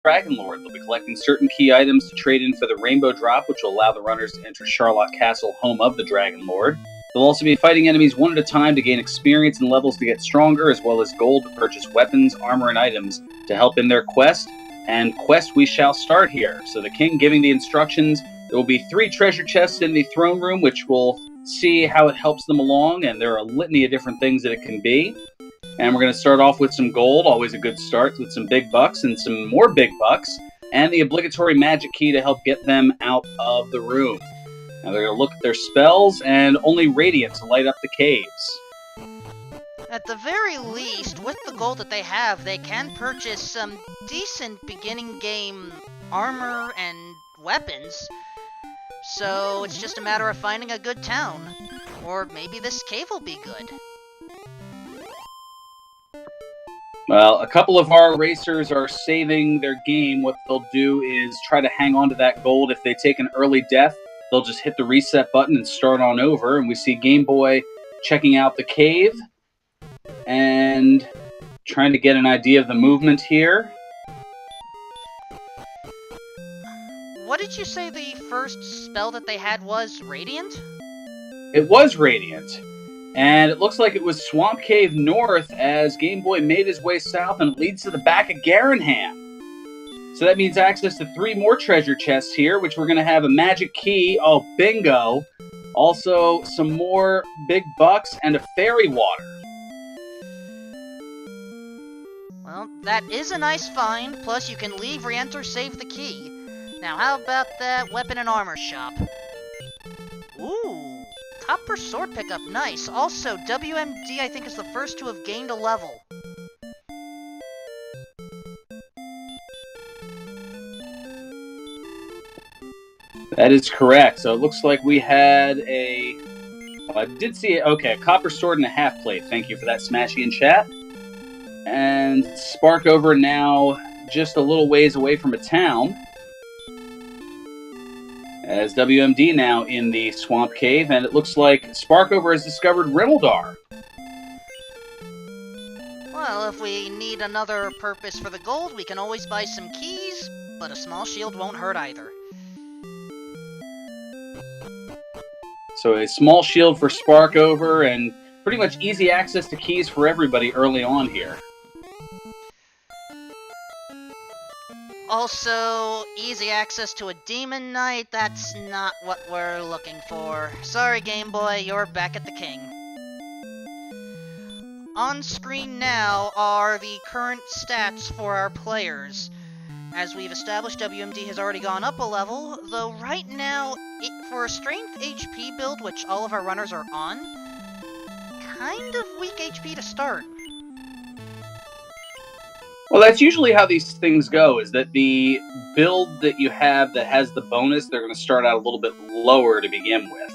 Dragon Lord. They'll be collecting certain key items to trade in for the Rainbow Drop, which will allow the runners to enter Charlotte Castle, home of the Dragon Lord. They'll also be fighting enemies one at a time to gain experience and levels to get stronger, as well as gold to purchase weapons, armor, and items to help in their quest. And quest we shall start here. So the king giving the instructions. There will be 3 treasure chests in the throne room, which will see how it helps them along, and there are a litany of different things that it can be. And we're going to start off with some gold, always a good start, with some big bucks and some more big bucks, and the obligatory magic key to help get them out of the room. Now they're going to look at their spells, and only Radiant to light up the caves. At the very least, with the gold that they have, they can purchase some decent beginning game armor and weapons. So it's just a matter of finding a good town. Or maybe this cave will be good. Well, a couple of our racers are saving their game. What they'll do is try to hang on to that gold. If they take an early death, they'll just hit the reset button and start on over. And we see Game Boy checking out the cave and trying to get an idea of the movement here. What did you say the first spell that they had was? Radiant? It was Radiant. And it looks like it was Swamp Cave North as Game Boy made his way south, and it leads to the back of Garanham. So that means access to 3 more treasure chests here, which we're going to have a magic key. Oh, bingo. Also, some more big bucks and a fairy water. Well, that is a nice find, plus you can leave, re-enter, save the key. Now, how about that weapon and armor shop? Ooh, copper sword pickup, nice. Also, WMD, I think, is the first to have gained a level. That is correct. So it looks like we had a... Well, I did see it. Okay, a copper sword and a half plate. Thank you for that, Smashy in chat. And Sparkover now just a little ways away from a town. As WMD now in the Swamp Cave, and it looks like Sparkover has discovered Rimeldar. Well, if we need another purpose for the gold, we can always buy some keys, but a small shield won't hurt either. So a small shield for Sparkover, and pretty much easy access to keys for everybody early on here. Also, easy access to a Demon Knight, that's not what we're looking for. Sorry, Game Boy, you're back at the king. On screen now are the current stats for our players. As we've established, WMD has already gone up a level, though right now, for a strength HP build, which all of our runners are on, kind of weak HP to start. Well, that's usually how these things go, is that the build that you have that has the bonus, they're going to start out a little bit lower to begin with.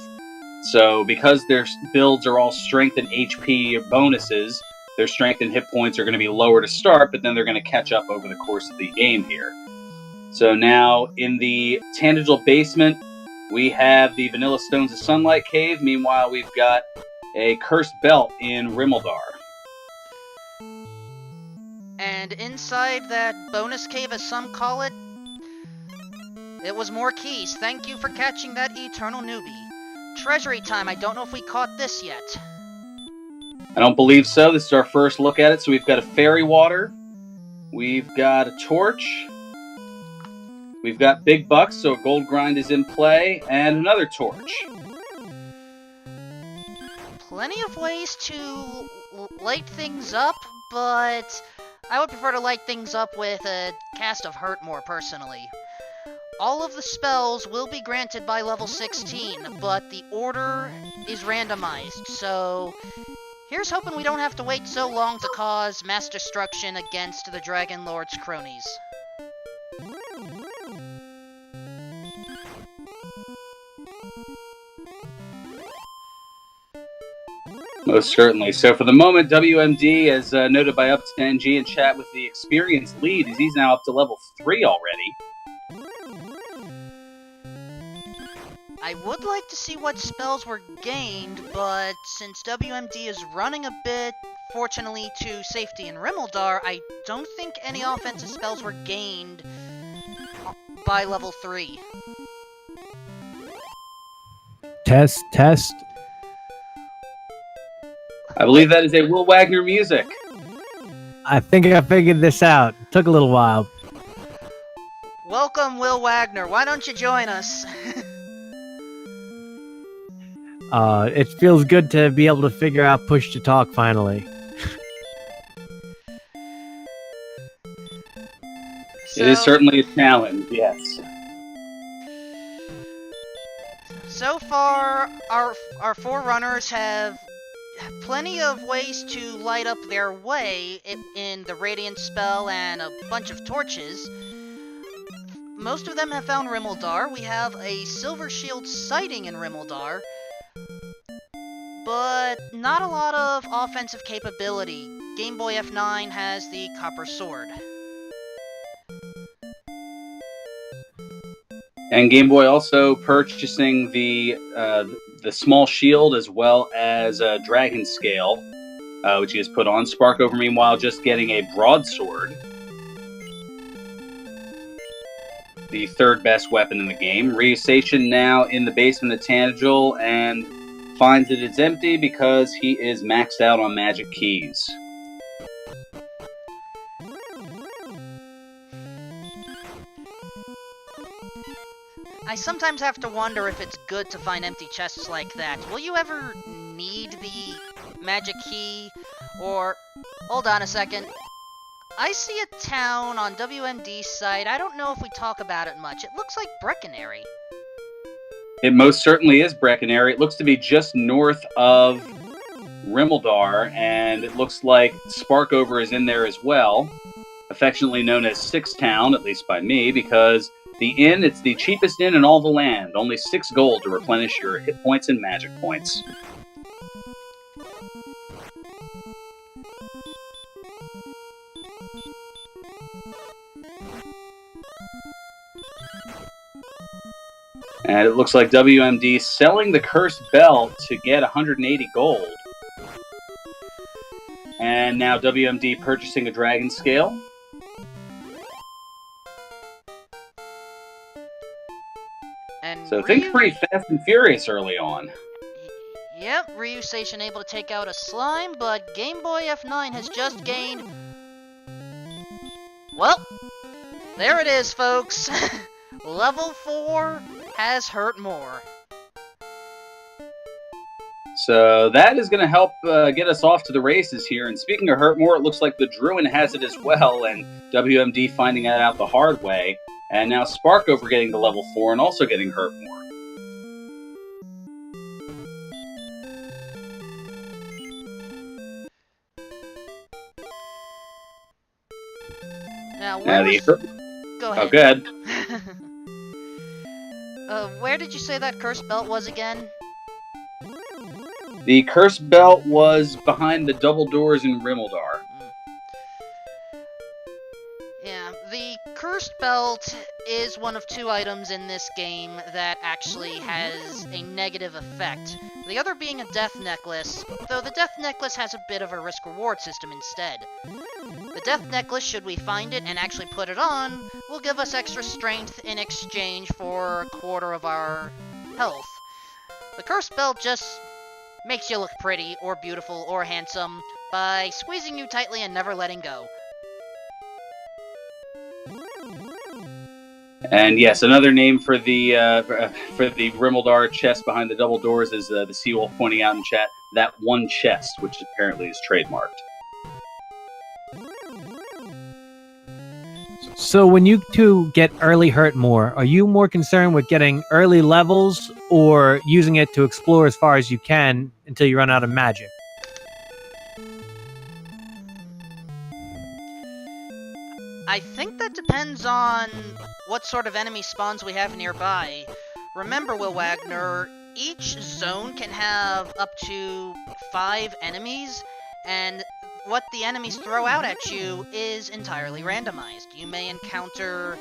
So because their builds are all strength and HP bonuses, their strength and hit points are going to be lower to start, but then they're going to catch up over the course of the game here. So now in the Tangential Basement, we have the Vanilla Stones of Sunlight Cave. Meanwhile, we've got a Cursed Belt in Rimeldar. And inside that bonus cave, as some call it, it was more keys. Thank you for catching that, Eternal Newbie. Treasury time. I don't know if we caught this yet. I don't believe so. This is our first look at it. So we've got a fairy water. We've got a torch. We've got big bucks, so a gold grind is in play. And another torch. Plenty of ways to light things up, but I would prefer to light things up with a cast of Hurt more personally. All of the spells will be granted by level 16, but the order is randomized, so here's hoping we don't have to wait so long to cause mass destruction against the Dragon Lord's cronies. Most certainly. So for the moment, WMD, as noted by Up to NG in chat with the experience lead, is he's now up to level 3 already. I would like to see what spells were gained, but since WMD is running a bit unfortunately to safety in Rimuldar, I don't think any offensive spells were gained by level 3. Test, test. I believe that is a Will Wagner music. I think I figured this out. Took a little while. Welcome, Will Wagner. Why don't you join us? It feels good to be able to figure out push to talk finally. It is certainly a challenge, yes. So far, our 4 runners have plenty of ways to light up their way in the Radiant spell and a bunch of torches. Most of them have found Rimuldar. We have a Silver Shield sighting in Rimuldar, but not a lot of offensive capability. gameboyf9 has the Copper Sword. And Game Boy also purchasing the small shield as well as Dragon Scale, which he has put on. Sparkover, meanwhile, just getting a broadsword, the 3rd best weapon in the game. RyuSeishin now in the basement of Tanagal and finds that it's empty because he is maxed out on magic keys. I sometimes have to wonder if it's good to find empty chests like that. Will you ever need the magic key? Or, hold on a second. I see a town on WMD's site. I don't know if we talk about it much. It looks like Breckenary. It most certainly is Breckenary. It looks to be just north of Rimuldar, and it looks like Sparkover is in there as well, affectionately known as Six Town, at least by me, because the inn, it's the cheapest inn in all the land. Only 6 gold to replenish your hit points and magic points. And it looks like WMD selling the Cursed Belt to get 180 gold. And now WMD purchasing a Dragon Scale. And So things pretty fast and furious early on. Yep, RyuSeishin able to take out a slime, but gameboyf9 has just gained... Well, there it is, folks. Level 4 has hurt more. So that is going to help get us off to the races here. And speaking of hurt more, it looks like the Druin has it as well, and WMD finding that out the hard way. And now Sparkover getting to level 4 and also getting hurt more. Now, Go ahead. Oh, good. Where did you say that cursed belt was again? The Cursed Belt was behind the double doors in Rimuldar. Yeah, the Cursed Belt is one of 2 items in this game that actually has a negative effect. The other being a Death Necklace, though the Death Necklace has a bit of a risk-reward system instead. The Death Necklace, should we find it and actually put it on, will give us extra strength in exchange for a quarter of our health. The Cursed Belt just makes you look pretty, or beautiful, or handsome by squeezing you tightly and never letting go. And yes, another name for the Rimuldar chest behind the double doors is the Seawolf pointing out in chat, that one chest, which apparently is trademarked. So when you 2 get early hurt more, are you more concerned with getting early levels or using it to explore as far as you can until you run out of magic? I think that depends on what sort of enemy spawns we have nearby. Remember, Will Wagner, each zone can have up to 5 enemies, and what the enemies throw out at you is entirely randomized. You may encounter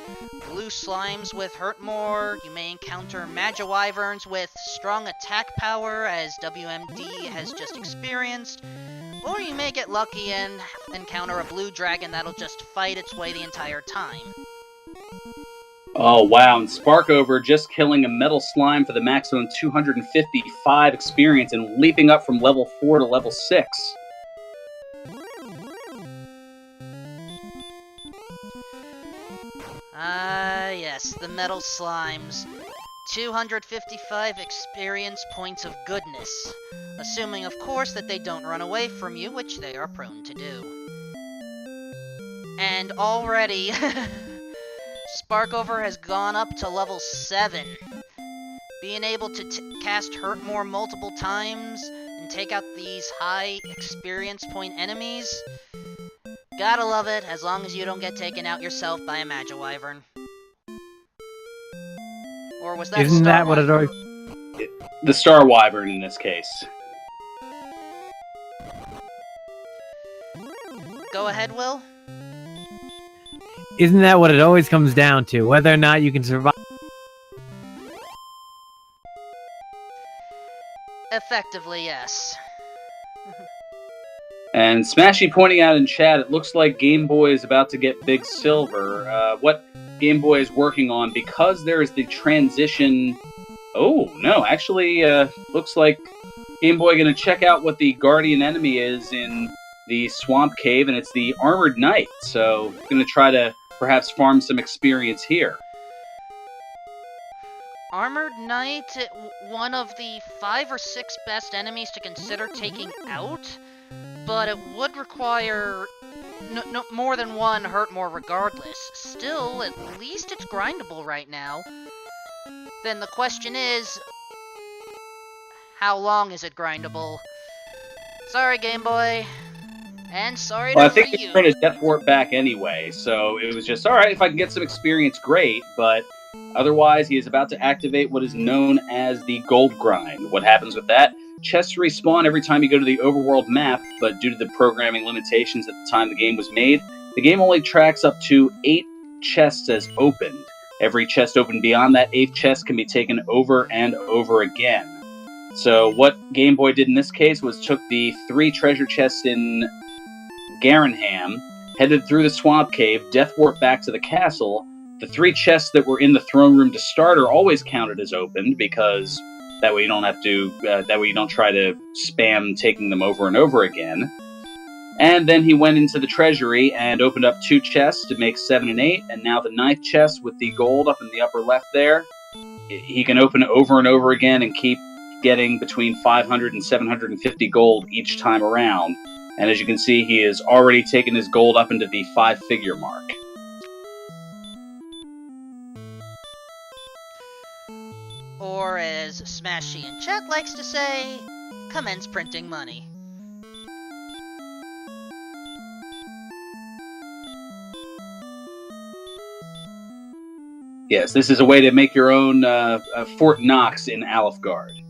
blue slimes with hurt more, you may encounter Magiwyverns with strong attack power, as WMD has just experienced, Or you may get lucky and encounter a blue dragon that'll just fight its way the entire time. Oh, wow. And Sparkover just killing a metal slime for the maximum 255 experience and leaping up from level 4 to level 6. Ah, yes, the metal slimes. 255 experience points of goodness. Assuming, of course, that they don't run away from you, which they are prone to do. And already, Sparkover has gone up to level 7. Being able to cast Hurt More multiple times and take out these high experience point enemies. Gotta love it, as long as you don't get taken out yourself by a Magiwyvern. Or was that Isn't that what it always... The Star Wyvern in this case. Go ahead, Will. Isn't that what it always comes down to? Whether or not you can survive? Effectively, yes. And Smashy pointing out in chat, it looks like Game Boy is about to get Big Silver. What Game Boy is working on, because there is the transition... Oh, no, actually, looks like Game Boy going to check out what the Guardian enemy is in the Swamp Cave, and it's the Armored Knight. So, going to try to perhaps farm some experience here. Armored Knight, one of the 5 or 6 best enemies to consider taking out, but it would require no more than one Hurt More regardless. Still, at least it's grindable right now. Then the question is, how long is it grindable? Sorry, Game Boy. And sorry Well, I to think Ryu. he's trying to Death Warp back anyway, so it was just, alright, if I can get some experience, great, but otherwise he is about to activate what is known as the Gold Grind. What happens with that? Chests respawn every time you go to the overworld map, but due to the programming limitations at the time the game was made, the game only tracks up to 8 chests as opened. Every chest opened beyond that 8th chest can be taken over and over again. So what Game Boy did in this case was took the 3 treasure chests in Garenham, headed through the Swamp Cave, Death Warp back to the castle. The 3 chests that were in the throne room to start are always counted as opened, because that way you don't have to, that way you don't try to spam taking them over and over again. And then he went into the treasury and opened up 2 chests to make 7 and 8, and now the 9th chest with the gold up in the upper left there, he can open it over and over again and keep getting between 500 and 750 gold each time around. And as you can see, he has already taken his gold up into the 5-figure mark. Or as Smashy in chat likes to say, commence printing money. Yes, this is a way to make your own Fort Knox in Alfgard.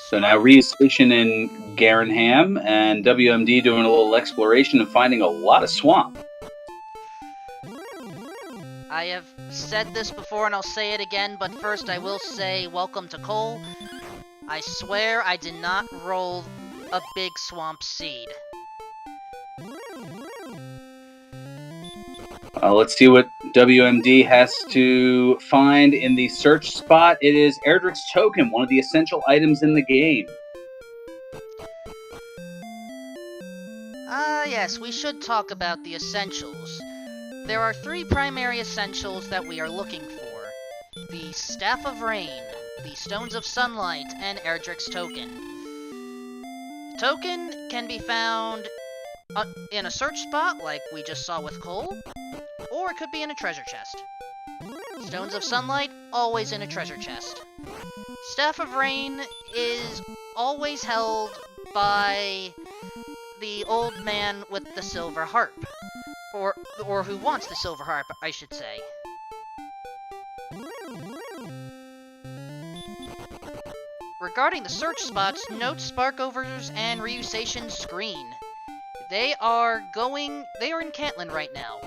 So now RyuSeishin in Garenham, and WMD doing a little exploration and finding a lot of swamp. I have said this before and I'll say it again, but first I will say welcome to Cole. I swear I did not roll a big swamp seed. Let's see what WMD has to find in the search spot. It is Erdrick's Token, one of the essential items in the game. Yes, we should talk about the essentials. There are 3 primary essentials that we are looking for. The Staff of Rain, the Stones of Sunlight, and Erdrick's Token. Token can be found in a search spot, like we just saw with Cole, or it could be in a treasure chest. Stones of Sunlight, always in a treasure chest. Staff of Rain is always held by the old man with the silver harp. Or who wants the silver harp, I should say. Regarding the search spots, note Sparkover's and RyuSeishin's screen. They are in Cantlin right now.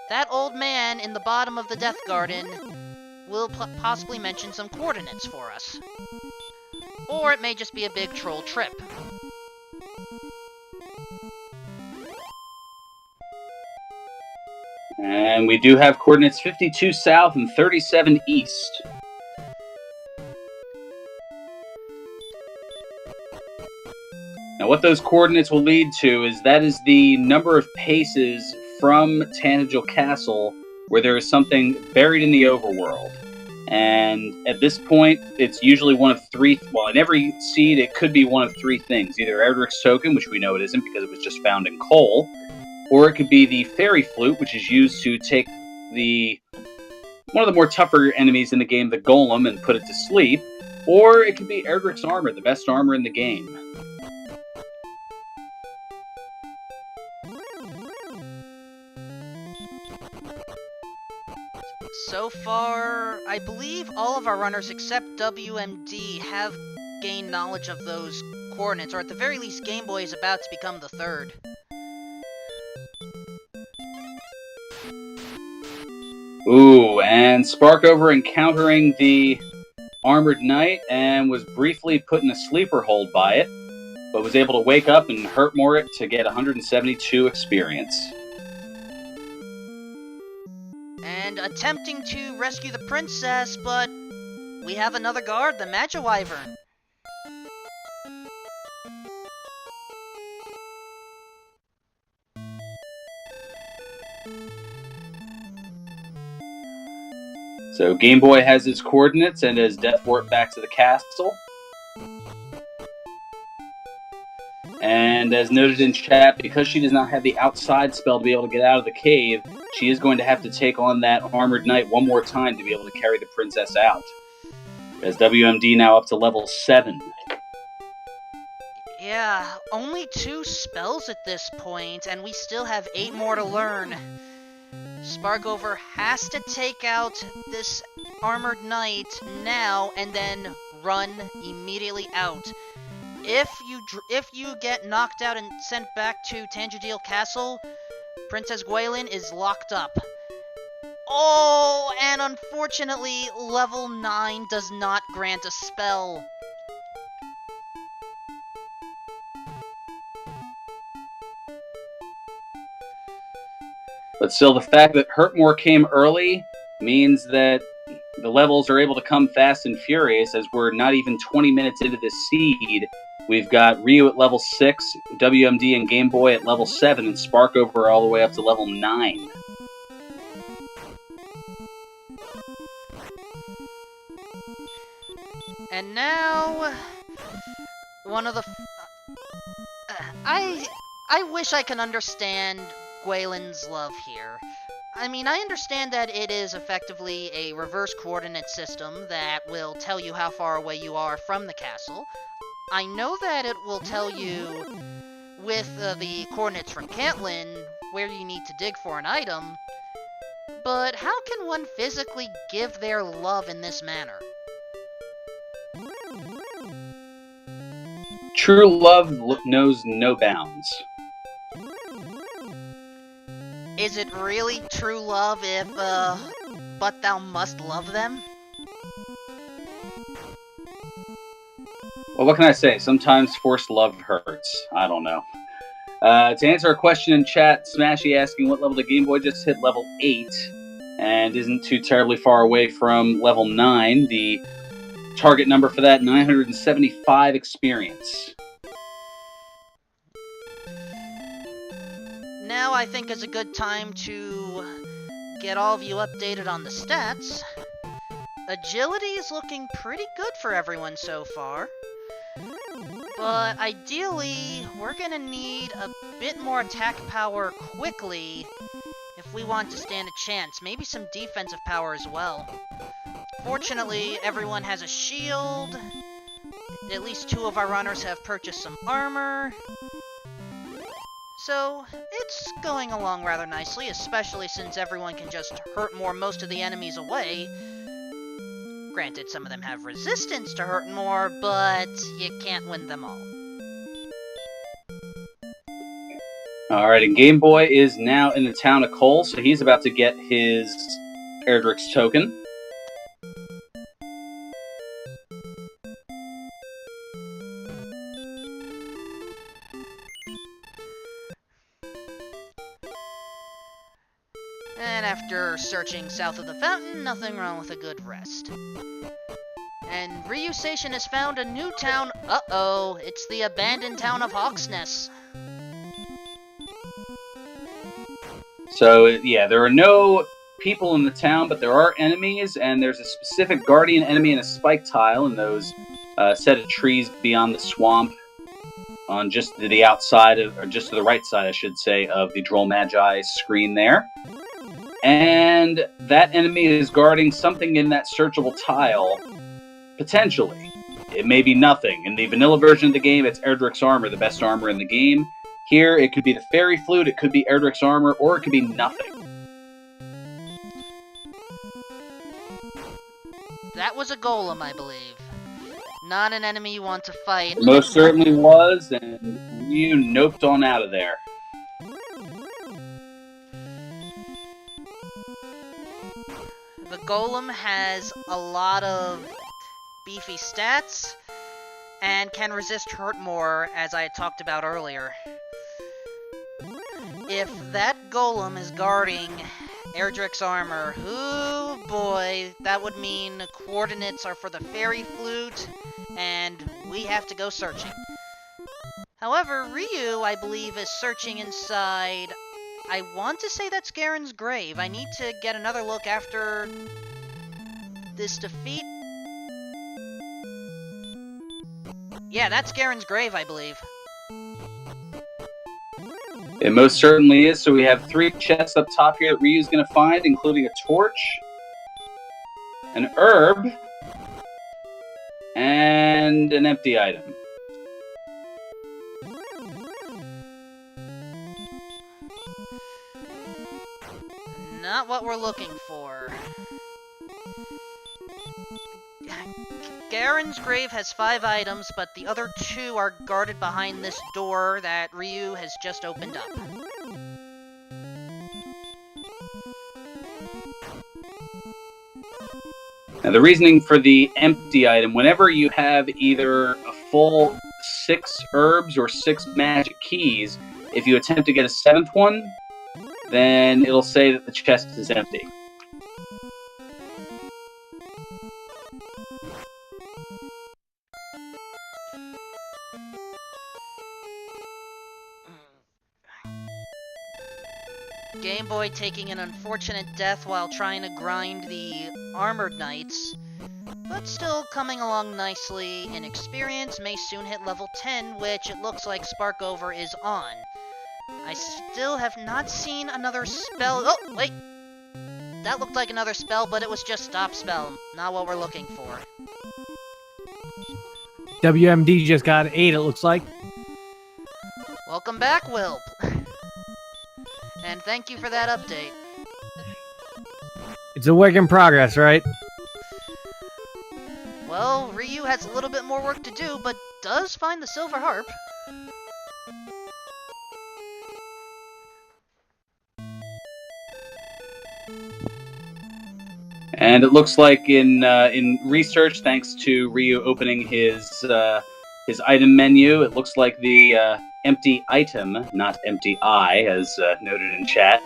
that old man in the bottom of the Death Garden will possibly mention some coordinates for us. Or it may just be a big troll trip. And we do have coordinates 52 south and 37 east. Now, what those coordinates will lead to is that is the number of paces from Tanagel Castle where there is something buried in the overworld. And at this point, it's usually one of three. Well, in every seed, it could be one of three things. Either Erdrick's Token, which we know it isn't because it was just found in coal, or it could be the Fairy Flute, which is used to take one of the more tougher enemies in the game, the Golem, and put it to sleep, or it could be Erdrick's Armor, the best armor in the game. So far, I believe all of our runners except WMD have gained knowledge of those coordinates, or at the very least, Game Boy is about to become the third. Ooh, and Sparkover encountering the Armored Knight and was briefly put in a sleeper hold by it, but was able to wake up and hurt more it to get 172 experience. And attempting to rescue the princess, but we have another guard, the Magiwyvern. So Game Boy has its coordinates and has death warped back to the castle. And as noted in chat, because she does not have the outside spell to be able to get out of the cave, she is going to have to take on that Armored Knight one more time to be able to carry the princess out. As WMD now up to level 7. Yeah, only 2 spells at this point, and we still have 8 more to learn. Sparkover has to take out this Armored Knight now and then run immediately out. If you get knocked out and sent back to Tanagel Castle, Princess Gwaelin is locked up. Oh, and unfortunately, level 9 does not grant a spell. But still, the fact that Hurtmore came early means that the levels are able to come fast and furious, as we're not even 20 minutes into this seed. We've got Ryu at level 6, WMD and Game Boy at level 7, and Sparkover all the way up to level 9. And now, one of the... I wish I can understand Gwaelin's love here. I mean, I understand that it is effectively a reverse coordinate system that will tell you how far away you are from the castle. I know that it will tell you, with the coordinates from Caitlin, where you need to dig for an item, but how can one physically give their love in this manner? True love knows no bounds. Is it really true love if, but thou must love them? Well, what can I say? Sometimes forced love hurts. I don't know. To answer a question in chat, Smashy asking what level the Game Boy just hit, level 8, and isn't too terribly far away from level 9. The target number for that, 975 experience. Now I think is a good time to get all of you updated on the stats. Agility is looking pretty good for everyone so far. But ideally, we're gonna need a bit more attack power quickly if we want to stand a chance. Maybe some defensive power as well. Fortunately, everyone has a shield. At least 2 of our runners have purchased some armor. So, it's going along rather nicely, especially since everyone can just hurt more most of the enemies away. Granted, some of them have resistance to hurt more, but you can't win them all. All right, and Game Boy is now in the town of Cole, so he's about to get his Erdrick's token. And after searching south of the fountain, nothing wrong with a good rest. And RyuSeishin has found a new town. Uh-oh, it's the abandoned town of Hawksness. So, yeah, there are no people in the town, but there are enemies, and there's a specific guardian enemy in a spike tile in those set of trees beyond the swamp on just to the outside of, or just to the right side, I should say, of the Droll Magi screen there. And that enemy is guarding something in that searchable tile, potentially. It may be nothing. In the vanilla version of the game, it's Erdrick's armor, the best armor in the game. Here, it could be the Fairy Flute, it could be Erdrick's armor, or it could be nothing. That was a golem, I believe. Not an enemy you want to fight. It most certainly was, and you noped on out of there. The golem has a lot of beefy stats and can resist hurt more, as I had talked about earlier. If that golem is guarding Erdrick's armor, oh boy, that would mean coordinates are for the Fairy Flute, and we have to go searching. However, Ryu, I believe, is searching inside. I want to say that's Garen's grave. I need to get another look after this defeat. Yeah, that's Garen's grave, I believe. It most certainly is. So we have 3 chests up top here that Ryu's going to find, including a torch, an herb, and an empty item. Not what we're looking for. Garen's grave has 5 items, but the other 2 are guarded behind this door that Ryu has just opened up. Now, the reasoning for the empty item, whenever you have either a full 6 herbs or 6 magic keys, if you attempt to get a 7th one, then it'll say that the chest is empty. Game Boy taking an unfortunate death while trying to grind the Armored Knights, but still coming along nicely in experience, may soon hit level 10, which it looks like Sparkover is on. I still have not seen another spell. Oh, wait! That looked like another spell, but it was just stop spell, not what we're looking for. WMD just got 8, it looks like. Welcome back, Will. And thank you for that update. It's a work in progress, right? Well, Ryu has a little bit more work to do, but does find the silver harp. And it looks like in research, thanks to Ryu opening his item menu, it looks like the empty item, not empty eye, as noted in chat,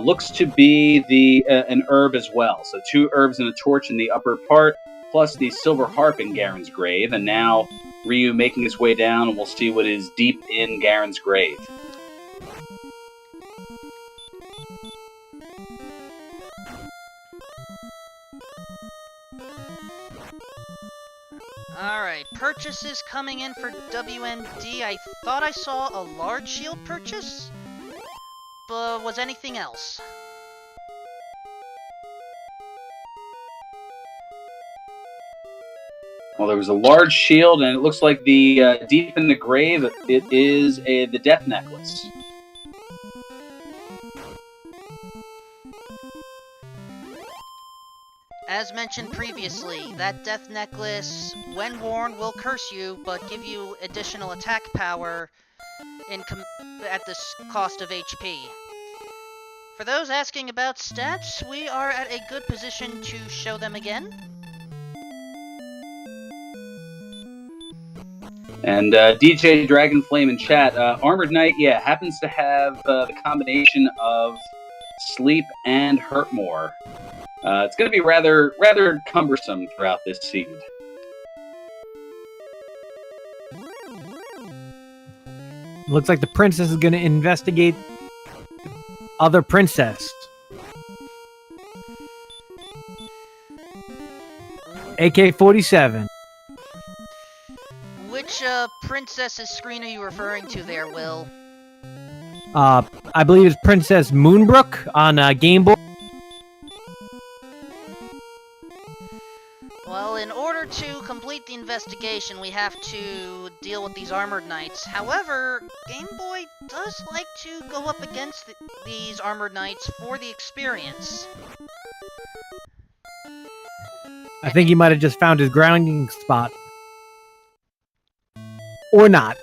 looks to be an herb as well. So 2 herbs and a torch in the upper part, plus the silver harp in Garen's grave. And now Ryu making his way down, and we'll see what is deep in Garen's grave. Alright, purchases coming in for WMD. I thought I saw a large shield purchase, but was anything else? Well, there was a large shield, and it looks like the deep in the grave, it is the death necklace. As mentioned previously, that death necklace, when worn, will curse you, but give you additional attack power at the cost of HP. For those asking about stats, we are at a good position to show them again. And DJ Dragonflame in chat, Armored Knight, yeah, happens to have the combination of sleep and hurt more. It's going to be rather cumbersome throughout this seed. Looks like the princess is going to investigate other princess. AK-47. Which princess's screen are you referring to there, Will? I believe it's Princess Moonbrook on Game Boy. Well, in order to complete the investigation, we have to deal with these armored knights. However, Game Boy does like to go up against these armored knights for the experience. I think he might have just found his grounding spot. Or not.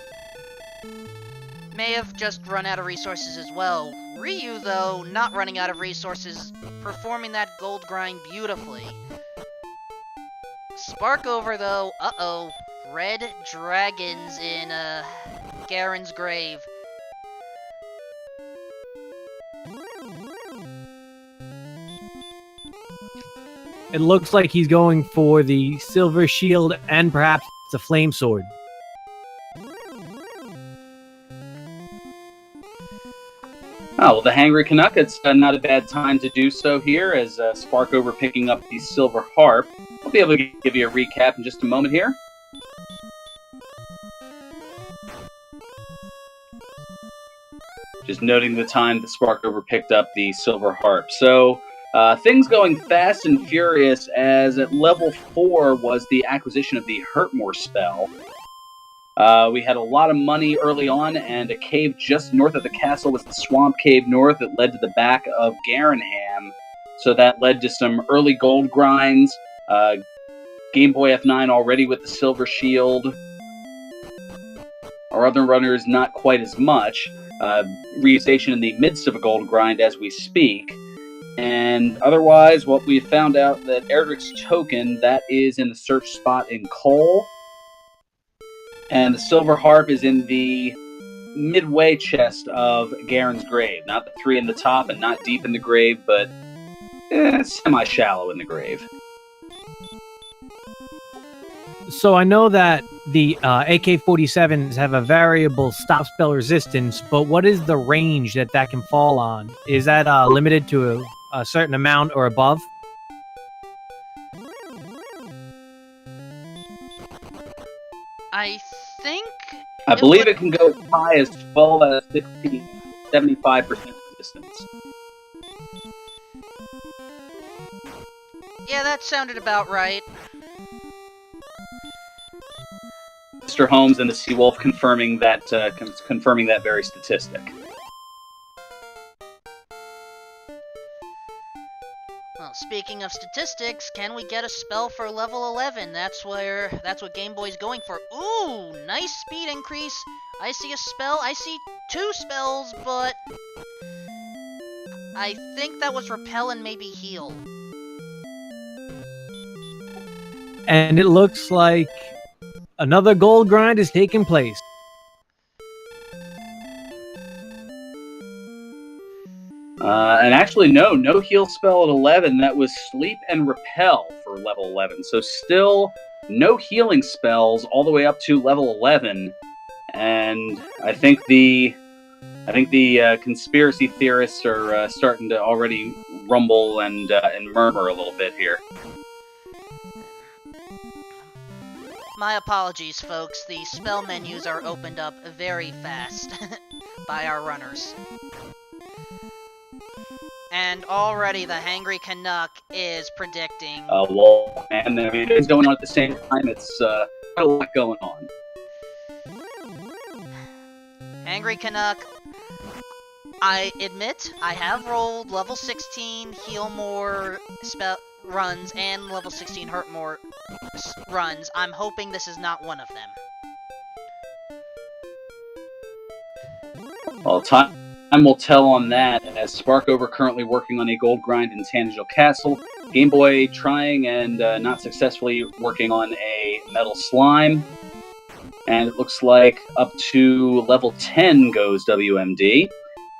May have just run out of resources as well. Ryu, though, not running out of resources, performing that gold grind beautifully. Sparkover, though, uh-oh. Red dragons in, Garen's grave. It looks like he's going for the silver shield and perhaps the flame sword. Oh, well, the Hangry Canuck, it's not a bad time to do so here, as Sparkover picking up the silver harp. I'll be able to give you a recap in just a moment here. Just noting the time that Sparkover picked up the silver harp. So, things going fast and furious, as at level 4 was the acquisition of the Hurtmore spell. We had a lot of money early on, and a cave just north of the castle was the Swamp Cave North that led to the back of Garenham. So that led to some early gold grinds. Game Boy F9 already with the silver shield. Our other runners not quite as much. RyuSeishin in the midst of a gold grind as we speak. And otherwise, what we found out that Erdrick's token, that is in the search spot in coal. And the silver harp is in the midway chest of Garen's grave. Not the 3 in the top and not deep in the grave, but semi-shallow in the grave. So I know that the AK-47s have a variable stop spell resistance, but what is the range that can fall on? Is that limited to a certain amount or above? I believe it can go as high as 12 out of 16, 75% resistance. Yeah, that sounded about right. Mr. Holmes and the Seawolf confirming that very statistic. Well, speaking of statistics, can we get a spell for level 11? That's what Game Boy's going for. Ooh, nice speed increase. I see a spell. I see 2 spells, but I think that was repel and maybe heal. And it looks like another gold grind is taking place. And actually, no heal spell at 11. That was sleep and repel for level 11. So still no healing spells all the way up to level 11. And I think the conspiracy theorists are starting to already rumble and murmur a little bit here. My apologies, folks. The spell menus are opened up very fast by our runners. And already the Hangry Canuck is predicting... well, man, I mean, it's going on at the same time. It's quite a lot going on. Hangry Canuck, I admit, I have rolled level 16 heal more spell runs and level 16 hurt more runs. I'm hoping this is not one of them. Well, time will tell on that, as Sparkover currently working on a gold grind in Tangential Castle, Game Boy trying and not successfully working on a metal slime. And it looks like up to level 10 goes WMD,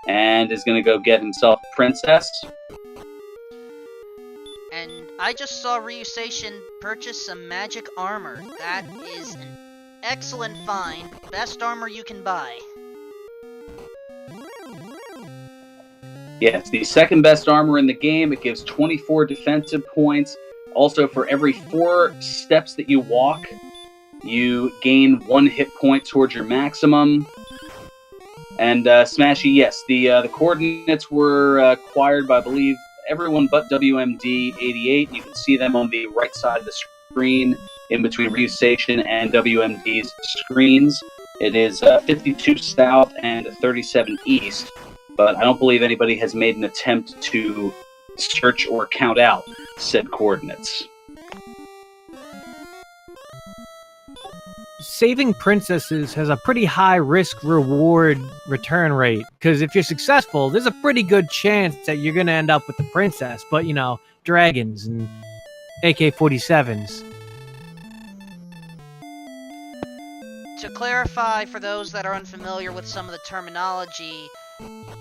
and is going to go get himself a princess. And I just saw RyuSeishin purchase some magic armor. That is an excellent find. Best armor you can buy. Yes, the second best armor in the game. It gives 24 defensive points. Also, for every 4 steps that you walk, you gain 1 hit point towards your maximum. And Smashy, yes, the coordinates were acquired by, I believe, everyone but WMD88. You can see them on the right side of the screen in between RyuSeishin and WMD's screens. It is 52 south and 37 east. But I don't believe anybody has made an attempt to search or count out said coordinates. Saving princesses has a pretty high risk-reward return rate, because if you're successful, there's a pretty good chance that you're going to end up with the princess, but, you know, dragons and AK-47s. To clarify for those that are unfamiliar with some of the terminology,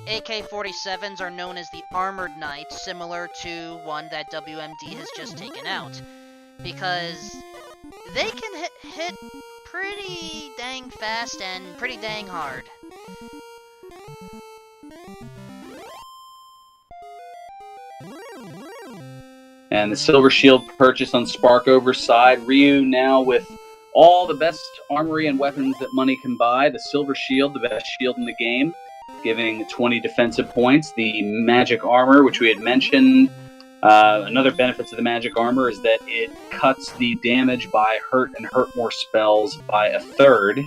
AK-47s are known as the Armored Knights, similar to one that WMD has just taken out, because they can hit pretty dang fast and pretty dang hard. And the Silver Shield purchase on Sparkover's side. Ryu now with all the best armory and weapons that money can buy. The Silver Shield, the best shield in the game, giving 20 defensive points. The magic armor, which we had mentioned, another benefit to the magic armor is that it cuts the damage by hurt and hurt more spells by a third,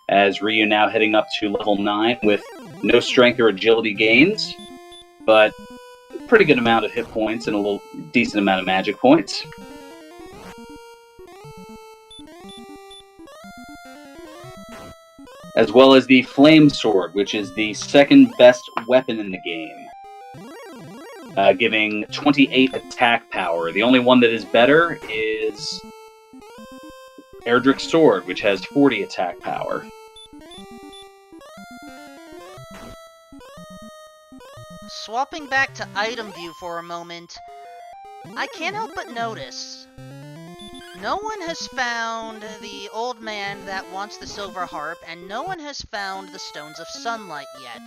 as Ryu now heading up to level 9 with no strength or agility gains, but a pretty good amount of hit points and a little decent amount of magic points. As well as the Flame Sword, which is the second best weapon in the game, giving 28 attack power. The only one that is better is Erdrick's Sword, which has 40 attack power. Swapping back to item view for a moment, I can't help but notice no one has found the old man that wants the silver harp, and no one has found the Stones of Sunlight yet.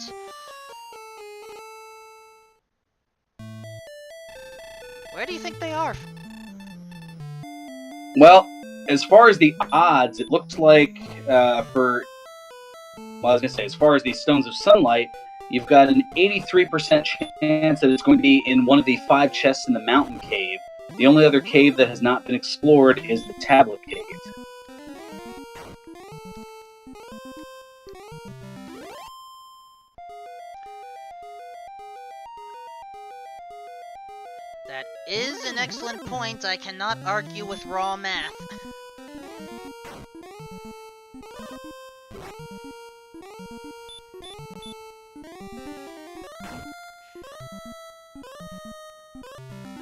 Where do you think they are? Well, as far as the odds, it looks like as far as the Stones of Sunlight, you've got an 83% chance that it's going to be in one of the 5 chests in the mountain cave. The only other cave that has not been explored is the Tablet Cave. That is an excellent point. I cannot argue with raw math.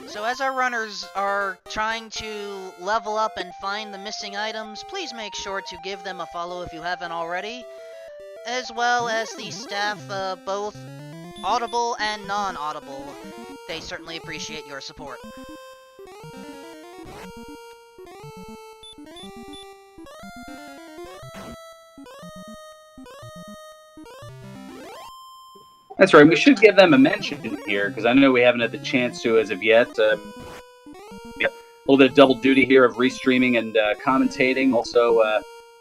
So as our runners are trying to level up and find the missing items, please make sure to give them a follow if you haven't already, as well as the staff, both audible and non-audible. They certainly appreciate your support. That's right. We should give them a mention here, because I know we haven't had the chance to as of yet. A little bit of double duty here of restreaming and commentating. Also,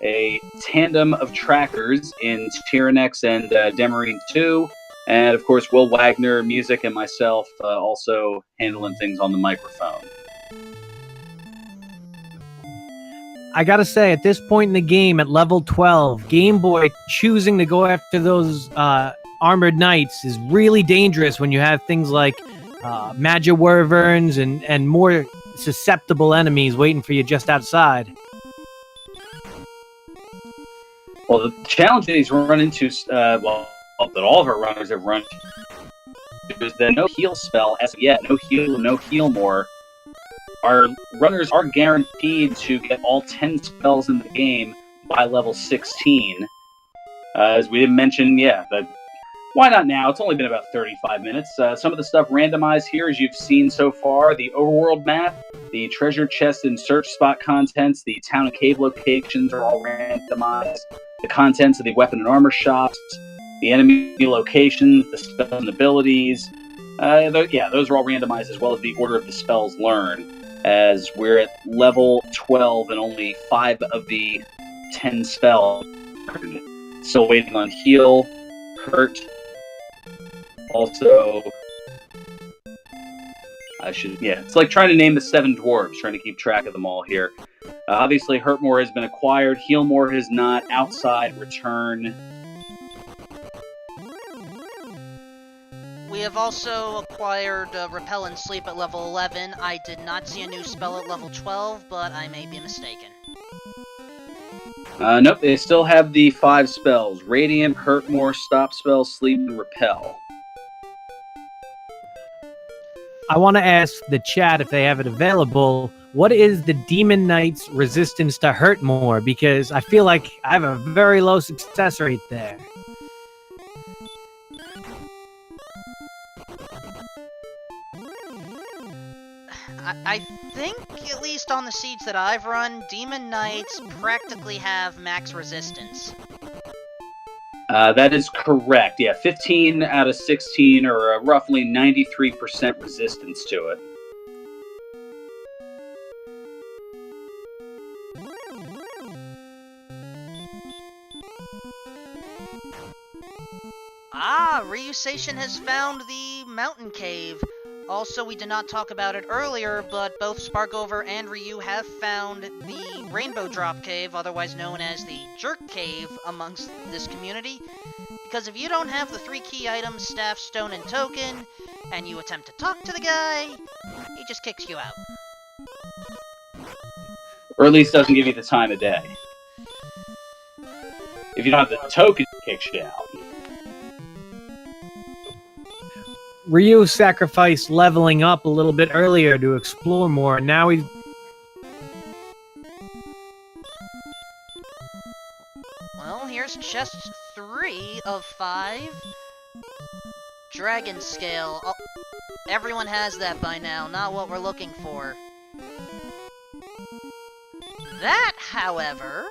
a tandem of trackers in Tyrannex and Demarine 2. And, of course, Will Wagner, music, and myself also handling things on the microphone. I gotta say, at this point in the game, at level 12, Game Boy choosing to go after those Armored Knights is really dangerous when you have things like Magiwyverns and more susceptible enemies waiting for you just outside. Well, the challenge that he's run into, that all of our runners have run is the no heal spell as of yet. No heal, no heal more. Our runners are guaranteed to get all 10 spells in the game by level 16. As we didn't mention, why not now? It's only been about 35 minutes. Some of the stuff randomized here, as you've seen so far, the overworld map, the treasure chest and search spot contents, the town and cave locations are all randomized. The contents of the weapon and armor shops, the enemy locations, the spells and abilities. Those are all randomized, as well as the order of the spells learned, as we're at level 12 and only 5 of the 10 spells. Still waiting on heal, hurt. Also, it's like trying to name the 7 dwarves, trying to keep track of them all here. Obviously, hurt more has been acquired, heal more has not. Outside, return. We have also acquired Repel and Sleep at level 11. I did not see a new spell at level 12, but I may be mistaken. Nope, they still have the 5 spells. Radiant, Hurt More, Stop Spell, Sleep, and Repel. I want to ask the chat if they have it available. What is the Demon Knight's resistance to hurt more? Because I feel like I have a very low success rate there. I think, at least on the seeds that I've run, Demon Knights practically have max resistance. That is correct. 15 out of 16, or roughly 93% resistance to it. RyuSeishin has found the mountain cave. Also, we did not talk about it earlier, but both Sparkover and Ryu have found the Rainbow Drop Cave, otherwise known as the Jerk Cave, amongst this community. Because if you don't have the 3 key items, Staff, Stone, and Token, and you attempt to talk to the guy, he just kicks you out. Or at least doesn't give you the time of day. If you don't have the token, he kicks you out. Ryu sacrificed leveling up a little bit earlier to explore more, and now he's... Well, here's chest 3 of 5. Dragon Scale. Oh, everyone has that by now, not what we're looking for. That, however,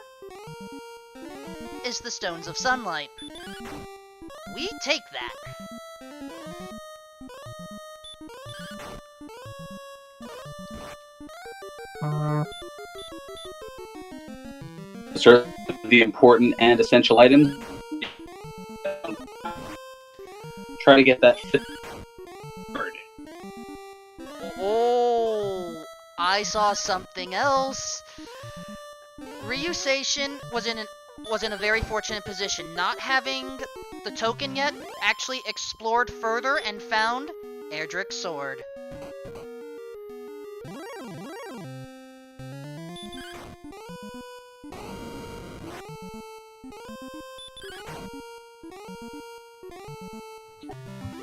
is the Stones of Sunlight. We take that. Sir, the important and essential items. Try to get that third. Oh, I saw something else. RyuSeishin was in a very fortunate position. Not having the token yet, actually explored further and found Erdrick's sword.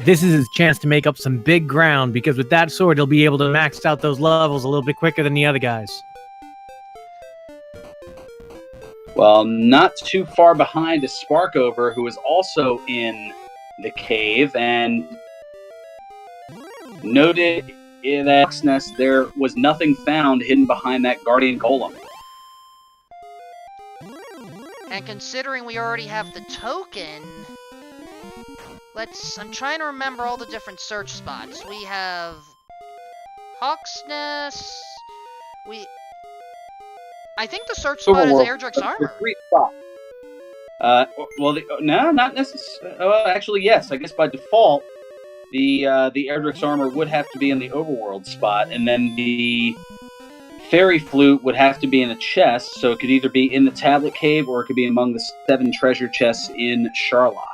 This is his chance to make up some big ground, because with that sword, he'll be able to max out those levels a little bit quicker than the other guys. Well, not too far behind is Sparkover, who is also in the cave, and noted in the X nest there was nothing found hidden behind that Guardian Golem. And considering we already have the token... I'm trying to remember all the different search spots. We have... Hawk's Nest... I think the search spot is Erdrick's armor. 3 spots. No, not necessarily. Well, actually, yes. I guess by default, the Erdrick's armor would have to be in the overworld spot, and then the fairy flute would have to be in a chest, so it could either be in the tablet cave or it could be among the 7 treasure chests in Sharlock.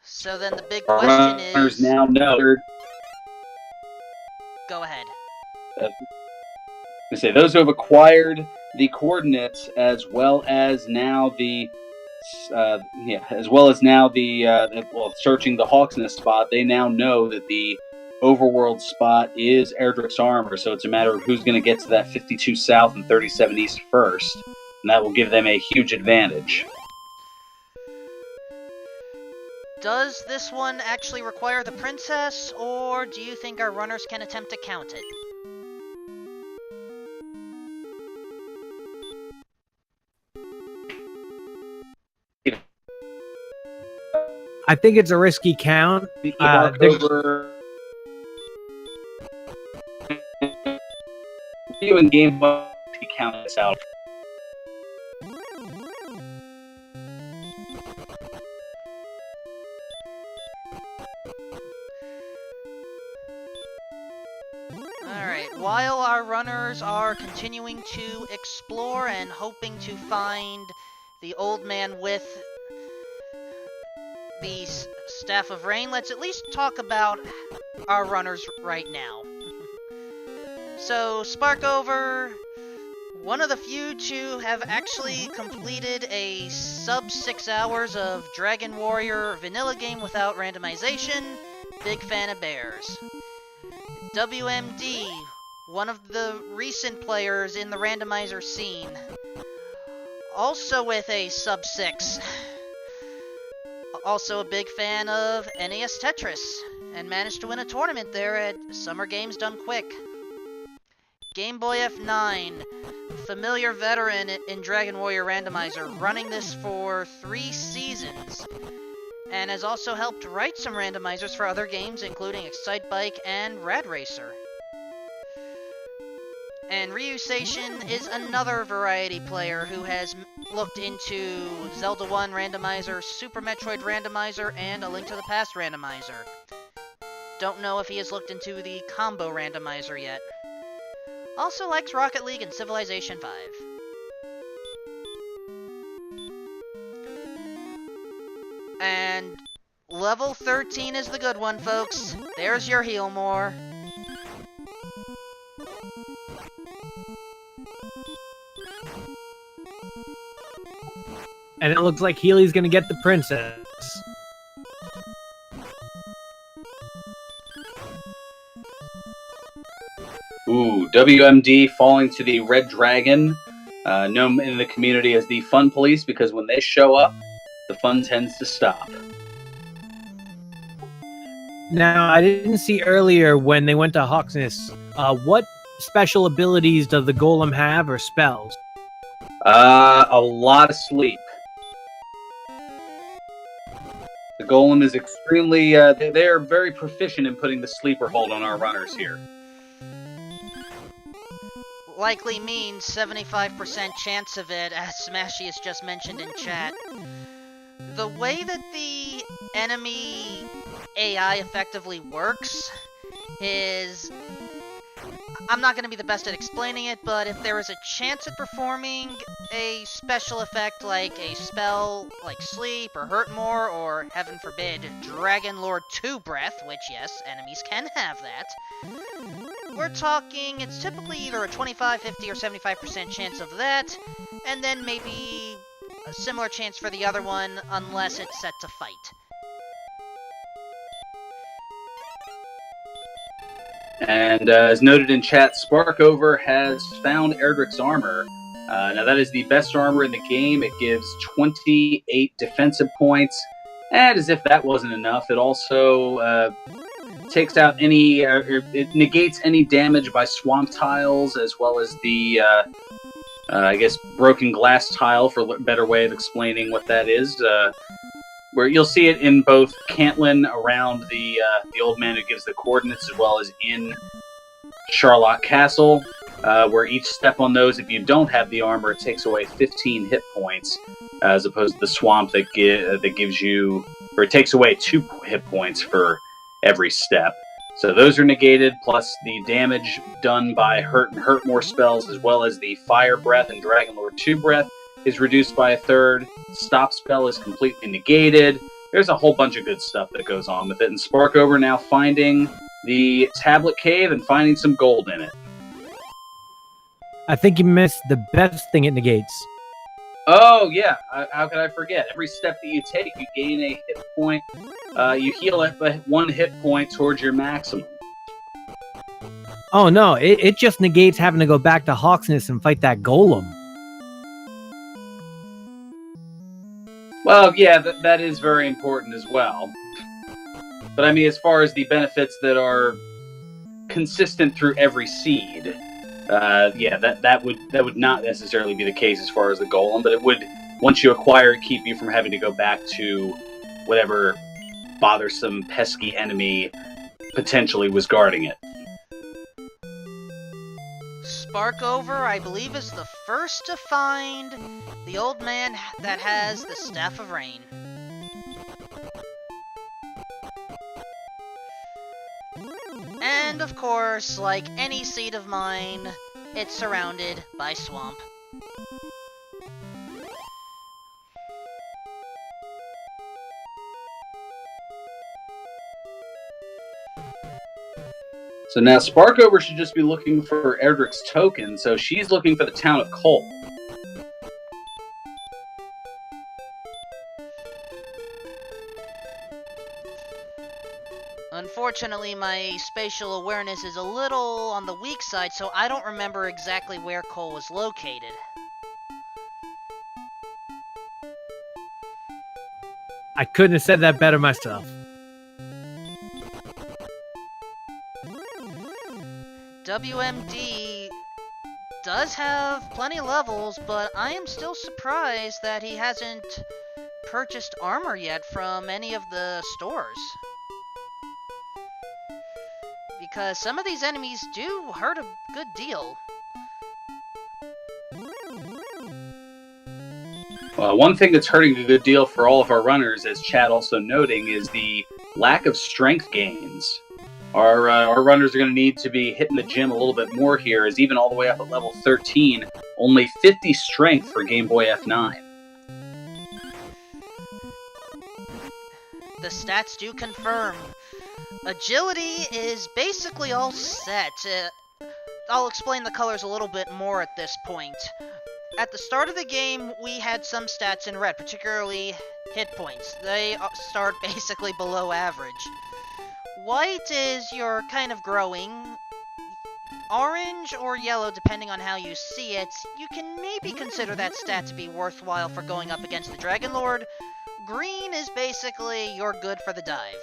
So then the big question is... now know. Go ahead. I say those who have acquired the coordinates, as well as now the searching the Hawk's Nest spot, they now know that the overworld spot is Erdrick's armor. So it's a matter of who's going to get to that 52 south and 37 east first, and that will give them a huge advantage. Does this one actually require the princess, or do you think our runners can attempt to count it? I think it's a risky count. Sparkover. You and gameboyf count this out. Alright, while our runners are continuing to explore and hoping to find the old man with the Staff of Rain, let's at least talk about our runners right now. So, Sparkover, one of the few to have actually completed a sub 6 hours of Dragon Warrior vanilla game without randomization. Big fan of bears. WMD, one of the recent players in the randomizer scene, also with a sub 6. Also a big fan of NES Tetris, and managed to win a tournament there at Summer Games Done Quick. gameboyf9, familiar veteran in Dragon Warrior Randomizer, running this for 3 seasons, and has also helped write some randomizers for other games, including Excitebike and Rad Racer. And RyuSeishin is another variety player who has looked into Zelda 1 Randomizer, Super Metroid Randomizer, and A Link to the Past Randomizer. Don't know if he has looked into the Combo Randomizer yet. Also likes Rocket League and Civilization 5. And level 13 is the good one, folks. There's your heal more. And it looks like Healy's gonna get the princess. Ooh, WMD falling to the Red Dragon, known in the community as the Fun Police, because when they show up, the fun tends to stop. Now, I didn't see earlier when they went to Hawk's Nest, what special abilities does the golem have, or spells? A lot of sleep. The golem is extremely, they're very proficient in putting the sleeper hold on our runners here. Likely means 75% chance of it, as Smashy has just mentioned in chat. The way that the enemy AI effectively works is... I'm not going to be the best at explaining it, but if there is a chance at performing a special effect like a spell like Sleep or Hurt More, or heaven forbid, Dragon Lord 2 Breath, which yes, enemies can have that, we're talking it's typically either a 25, 50, or 75% chance of that, and then maybe a similar chance for the other one unless it's set to fight. And as noted in chat, Sparkover has found Erdrick's armor. Now that is the best armor in the game. It gives 28 defensive points. And as if that wasn't enough, it also takes out any... it negates any damage by swamp tiles, as well as the, I guess, broken glass tile, for a better way of explaining what that is. Where you'll see it in both Cantlin around the old man who gives the coordinates, as well as in Charlotte Castle, where each step on those, if you don't have the armor, it takes away 15 hit points, as opposed to the swamp that gives you, or it takes away 2 hit points for every step. So those are negated, plus the damage done by Hurt and Hurt More spells, as well as the Fire Breath and Dragon Lord 2 Breath, is reduced by a third. Stop spell is completely negated. There's a whole bunch of good stuff that goes on with it. And Sparkover now finding the tablet cave and finding some gold in it. I think you missed the best thing it negates. Oh, yeah. How could I forget? Every step that you take, you gain a hit point. You heal it by 1 hit point towards your maximum. Oh no, it just negates having to go back to Hawksness and fight that golem. Well, yeah, that is very important as well. But I mean, as far as the benefits that are consistent through every seed, yeah, that would not necessarily be the case as far as the golem, but it would, once you acquire it, keep you from having to go back to whatever bothersome, pesky enemy potentially was guarding it. Sparkover, I believe, is the first to find the old man that has the Staff of Rain. And of course, like any seed of mine, it's surrounded by swamp. So now Sparkover should just be looking for Erdrick's token, so she's looking for the town of Cole. Unfortunately, my spatial awareness is a little on the weak side, so I don't remember exactly where Cole was located. I couldn't have said that better myself. WMD does have plenty of levels, but I am still surprised that he hasn't purchased armor yet from any of the stores. Because some of these enemies do hurt a good deal. Well, one thing that's hurting a good deal for all of our runners, as Chad also noting, is the lack of strength gains. Our runners are going to need to be hitting the gym a little bit more here, as even all the way up at level 13, only 50 strength for Game Boy F9. The stats do confirm. Agility is basically all set. I'll explain the colors a little bit more at this point. At the start of the game, we had some stats in red, particularly hit points. They start basically below average. White is you're kind of growing. Orange or yellow, depending on how you see it, you can maybe consider that stat to be worthwhile for going up against the Dragon Lord. Green is basically you're good for the dive.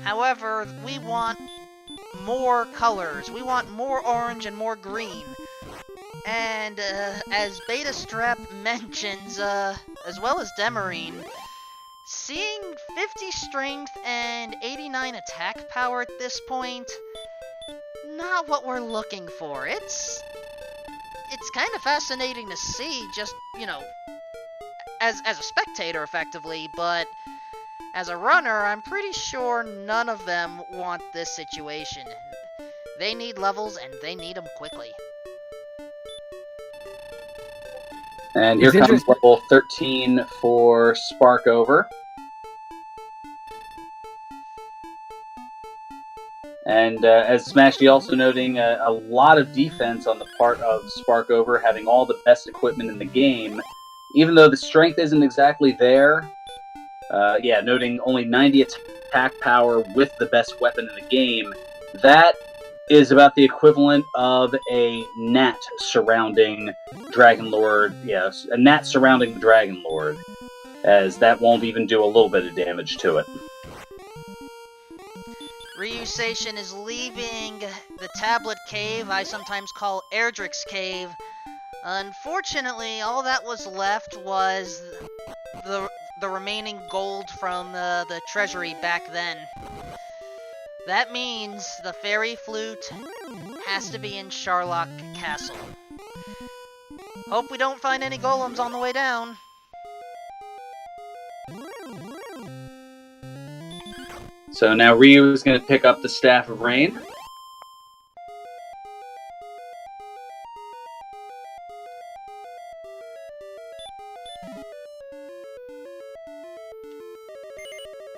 However, we want more colors. We want more orange and more green. And as Beta Strep mentions, as well as Demarine, seeing 50 strength and 89 attack power at this point, not what we're looking for. It's kind of fascinating to see, just, you know, as a spectator, effectively, but as a runner, I'm pretty sure none of them want this situation. They need levels, and they need them quickly. And here comes level 13 for Sparkover. And as Smashy also noting, a lot of defense on the part of Sparkover, having all the best equipment in the game. Even though the strength isn't exactly there, yeah, noting only 90 attack power with the best weapon in the game, that is about the equivalent of a gnat surrounding Dragon Lord. Yes, a gnat surrounding the Dragon Lord, as that won't even do a little bit of damage to it. RyuSeishin is leaving the Tablet Cave, I sometimes call Erdrick's Cave. Unfortunately, all that was left was the remaining gold from the treasury back then. That means the fairy flute has to be in Sharlock Castle. Hope we don't find any golems on the way down. So now Ryu is going to pick up the Staff of Rain.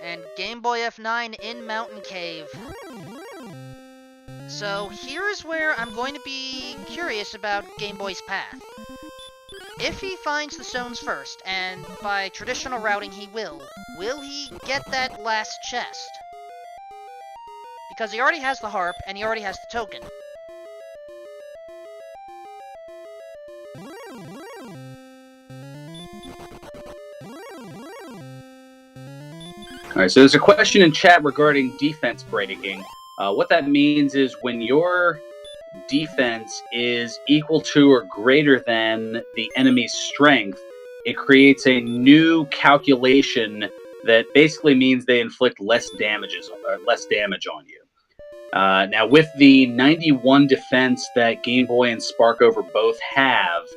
And Game Boy F9 in Mountain Cave. So here's where I'm going to be curious about Game Boy's path. If he finds the stones first, and by traditional routing he will he get that last chest? Because he already has the harp, and he already has the token. Alright, so there's a question in chat regarding defense breaking. What that means is when your defense is equal to or greater than the enemy's strength, it creates a new calculation that basically means they inflict less damage on you. Now, with the 91 defense that Game Boy and Sparkover both have,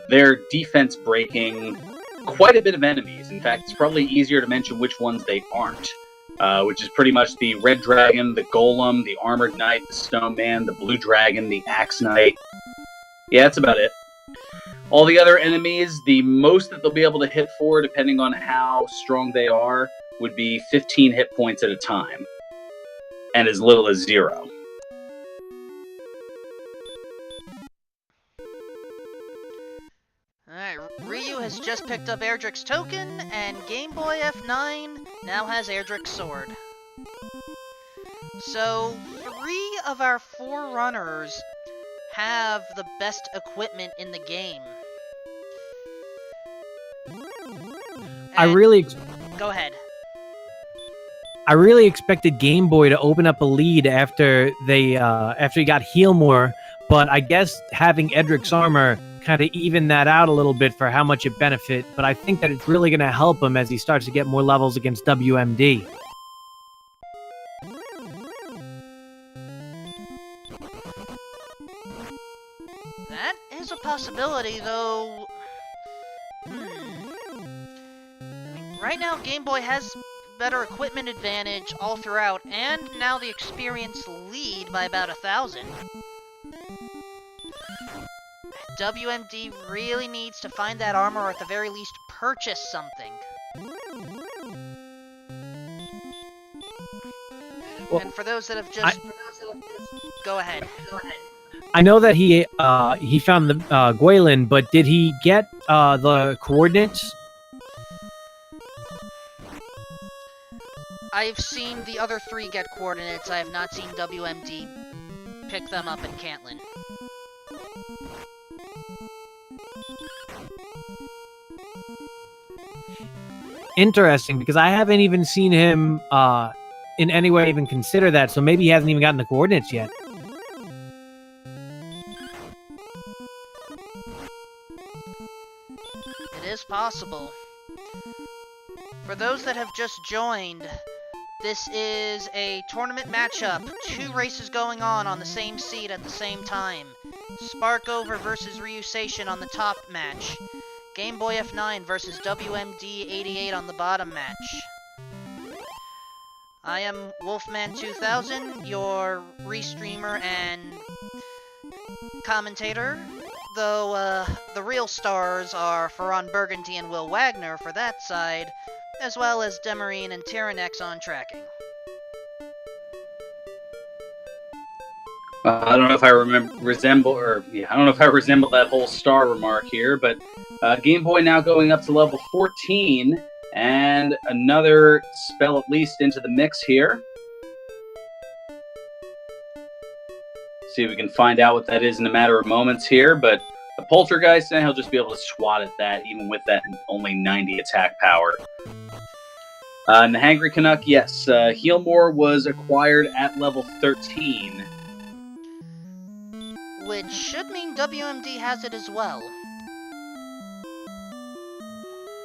they're defense breaking quite a bit of enemies. In fact, it's probably easier to mention which ones they aren't, which is pretty much the Red Dragon, the Golem, the Armored Knight, the Stone Man, the Blue Dragon, the Axe Knight. Yeah, that's about it. All the other enemies, the most that they'll be able to hit for, depending on how strong they are, would be 15 hit points at a time, and as little as 0. Alright, Ryu has just picked up Erdrick's token, and Game Boy F9 now has Erdrick's sword. So, 3 of our 4 runners have the best equipment in the game. Go ahead. I really expected Game Boy to open up a lead after he got heal more, but I guess having Edric's armor kind of even that out a little bit for how much it benefit, but I think that it's really going to help him as he starts to get more levels against WMD. That is a possibility, though. I mean, right now, Game Boy has better equipment advantage all throughout, and now the experience lead by about 1,000. WMD really needs to find that armor, or at the very least, purchase something. Well, and for those that have just... Go ahead. I know that he found the Guilin, but did he get the coordinates? I've seen the other 3 get coordinates. I have not seen WMD pick them up in Cantlin. Interesting, because I haven't even seen him in any way even consider that, so maybe he hasn't even gotten the coordinates yet. It is possible. For those that have just joined, this is a tournament matchup. 2 races going on the same seed at the same time. Sparkover versus RyuSeishin on the top match. Game Boy F9 versus WMD88 on the bottom match. I am Wolfman2000, your restreamer and commentator, though the real stars are Ferran Burgundy and Will Wagner for that side, as well as Demarine and Tyrannex on tracking. I don't know if I resemble that whole star remark here, but Game Boy now going up to level 14, and another spell at least into the mix here. See if we can find out what that is in a matter of moments here, but the Poltergeist, and he'll just be able to swat at that, even with that only 90 attack power. And the Hangry Canuck, yes, Healmore was acquired at level 13. Which should mean WMD has it as well.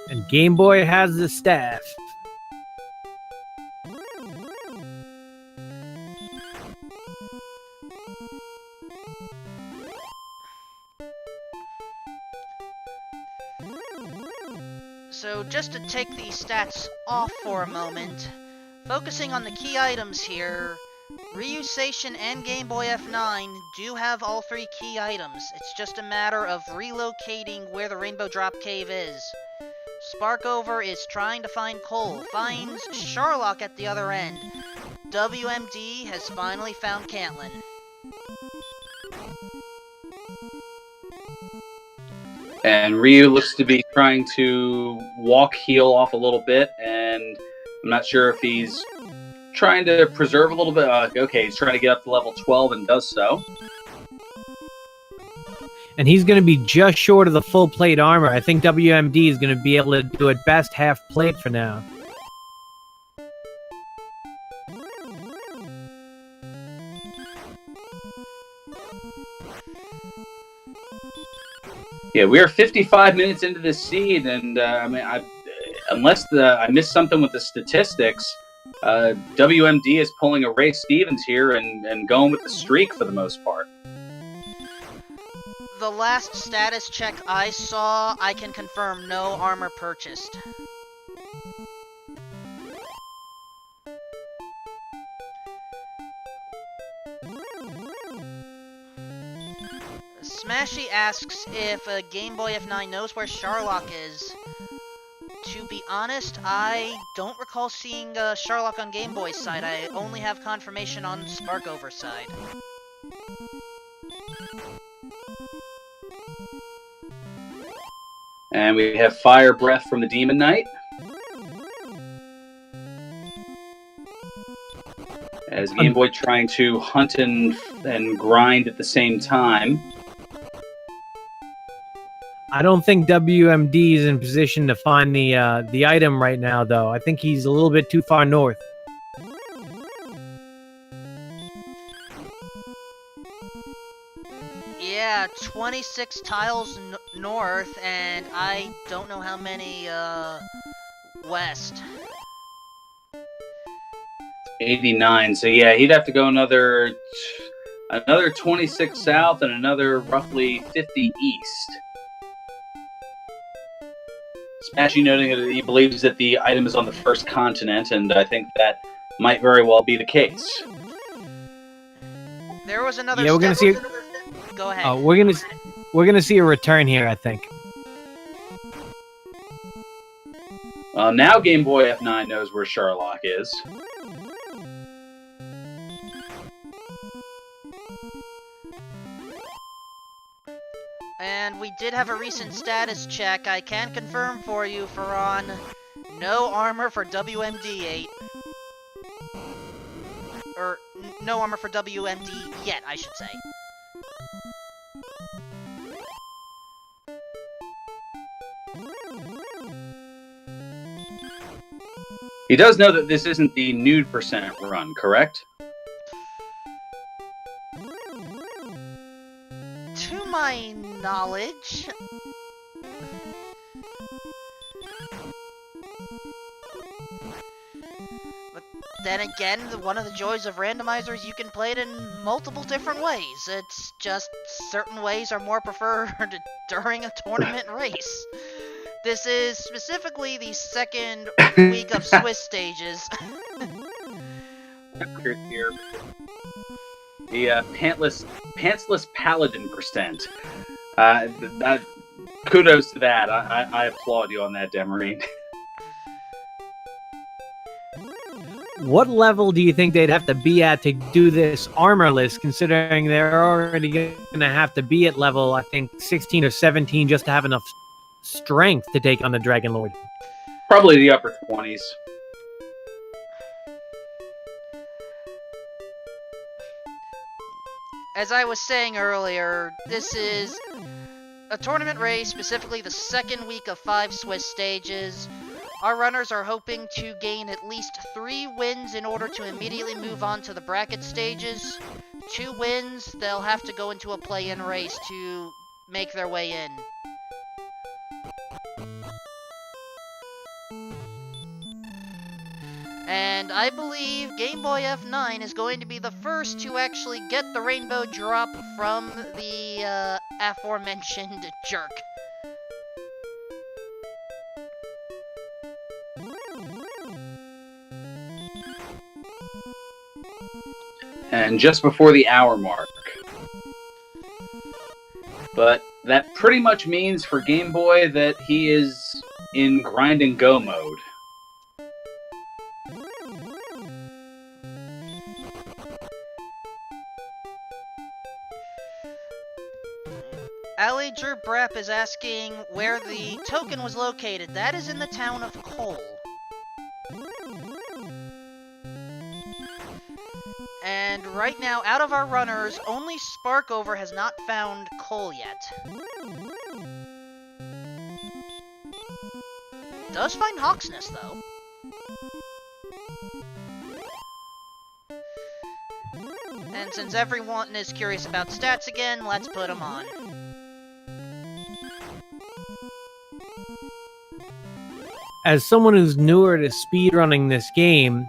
And Game Boy has the staff. So just to take these stats off for a moment, focusing on the key items here, RyuSeishin and Game Boy F9 do have all 3 key items. It's just a matter of relocating where the Rainbow Drop Cave is. Sparkover is trying to find coal, finds Sharlock at the other end. WMD has finally found Cantlin. And Ryu looks to be trying to walk heal off a little bit, and I'm not sure if he's trying to preserve a little bit. Okay, he's trying to get up to level 12 and does so. And he's going to be just short of the full plate armor. I think WMD is going to be able to do at best half plate for now. Yeah, we are 55 minutes into this seed, and unless I missed something with the statistics, WMD is pulling a Ray Stevens here and going with the streak for the most part. The last status check I saw, I can confirm no armor purchased. Smashy asks if gameboyf9 knows where Sharlock is. To be honest, I don't recall seeing Sharlock on Game Boy's side. I only have confirmation on Sparkover side. And we have Fire Breath from the Demon Knight. As Game Boy trying to hunt and grind at the same time. I don't think WMD is in position to find the item right now, though. I think he's a little bit too far north. Yeah, 26 tiles north, and I don't know how many west. 89. So yeah, he'd have to go another 26 south and another roughly 50 east. Smashy noting that he believes that the item is on the first continent, and I think that might very well be the case. There was another. Yeah, we're gonna see. Go ahead. We're gonna see a return here, I think. Now Game Boy F9 knows where Sharlock is. And we did have a recent status check. I can confirm for you, Faron. No armor for WMD8. Or, no armor for WMD yet, I should say. He does know that this isn't the nude percent run, correct? To my knowledge... But then again, one of the joys of Randomizer is you can play it in multiple different ways. It's just certain ways are more preferred during a tournament race. This is specifically the second week of Swiss stages. Here. The pantsless paladin percent. Kudos to that. I applaud you on that, Demarine. What level do you think they'd have to be at to do this armorless, considering they're already going to have to be at level, I think, 16 or 17 just to have enough strength to take on the Dragon Lord? Probably the upper 20s. As I was saying earlier, this is a tournament race, specifically the second week of 5 Swiss stages. Our runners are hoping to gain at least 3 wins in order to immediately move on to the bracket stages. 2 wins, they'll have to go into a play-in race to make their way in. And I believe Game Boy F9 is going to be the first to actually get the rainbow drop from the aforementioned jerk. And just before the hour mark. But that pretty much means for Game Boy that he is in grind and go mode. Allager Brep is asking where the token was located. That is in the town of Cole. And right now, out of our runners, only Sparkover has not found Cole yet. Does find Hawksness, though. And since everyone is curious about stats again, let's put them on. As someone who's newer to speedrunning this game,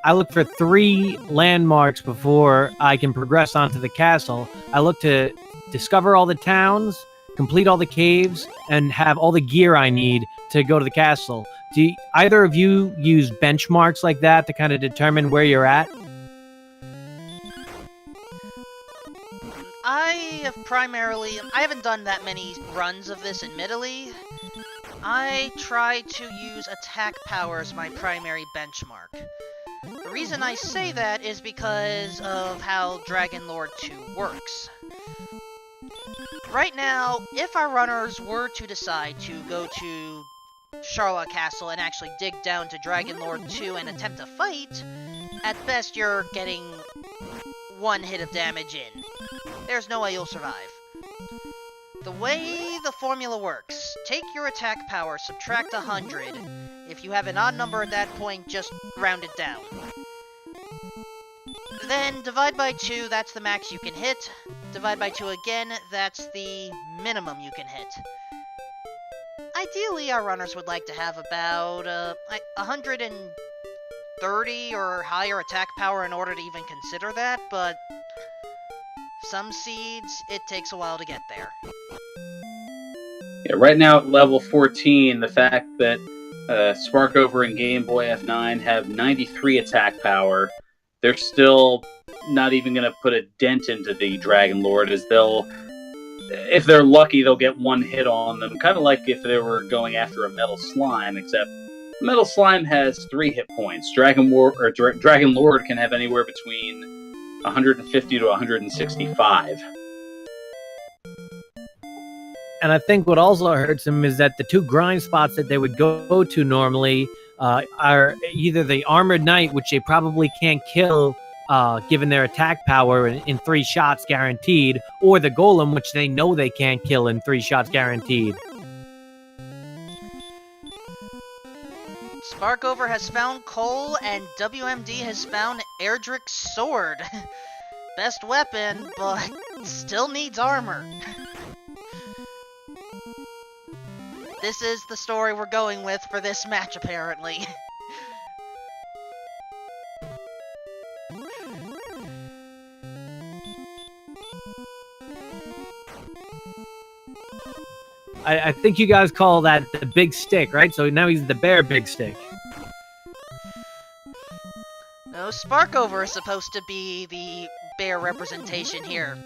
I look for 3 landmarks before I can progress onto the castle. I look to discover all the towns, complete all the caves, and have all the gear I need to go to the castle. Do either of you use benchmarks like that to kind of determine where you're at? I haven't done that many runs of this, admittedly. I try to use attack power as my primary benchmark. The reason I say that is because of how Dragon Lord 2 works. Right now, if our runners were to decide to go to Charlotte Castle and actually dig down to Dragon Lord 2 and attempt to fight, at best you're getting 1 hit of damage in. There's no way you'll survive. The way the formula works, take your attack power, subtract 100. If you have an odd number at that point, just round it down. Then divide by 2, that's the max you can hit. Divide by 2 again, that's the minimum you can hit. Ideally, our runners would like to have about 130 or higher attack power in order to even consider that, but some seeds, it takes a while to get there. Yeah, right now at level 14, the fact that Sparkover and gameboyf9 have 93 attack power, they're still not even going to put a dent into the Dragon Lord, as if they're lucky, they'll get 1 hit on them, kind of like if they were going after a Metal Slime, except Metal Slime has 3 hit points. Dragon Lord can have anywhere between 150 to 165. And I think what also hurts them is that the 2 grind spots that they would go to normally are either the Armored Knight, which they probably can't kill given their attack power in 3 shots guaranteed, or the Golem, which they know they can't kill in 3 shots guaranteed. Sparkover has found Cole, and WMD has found Erdrick's sword. Best weapon, but still needs armor. This is the story we're going with for this match, apparently. I think you guys call that the big stick, right? So now he's the bear big stick. No, Sparkover is supposed to be the bear representation here.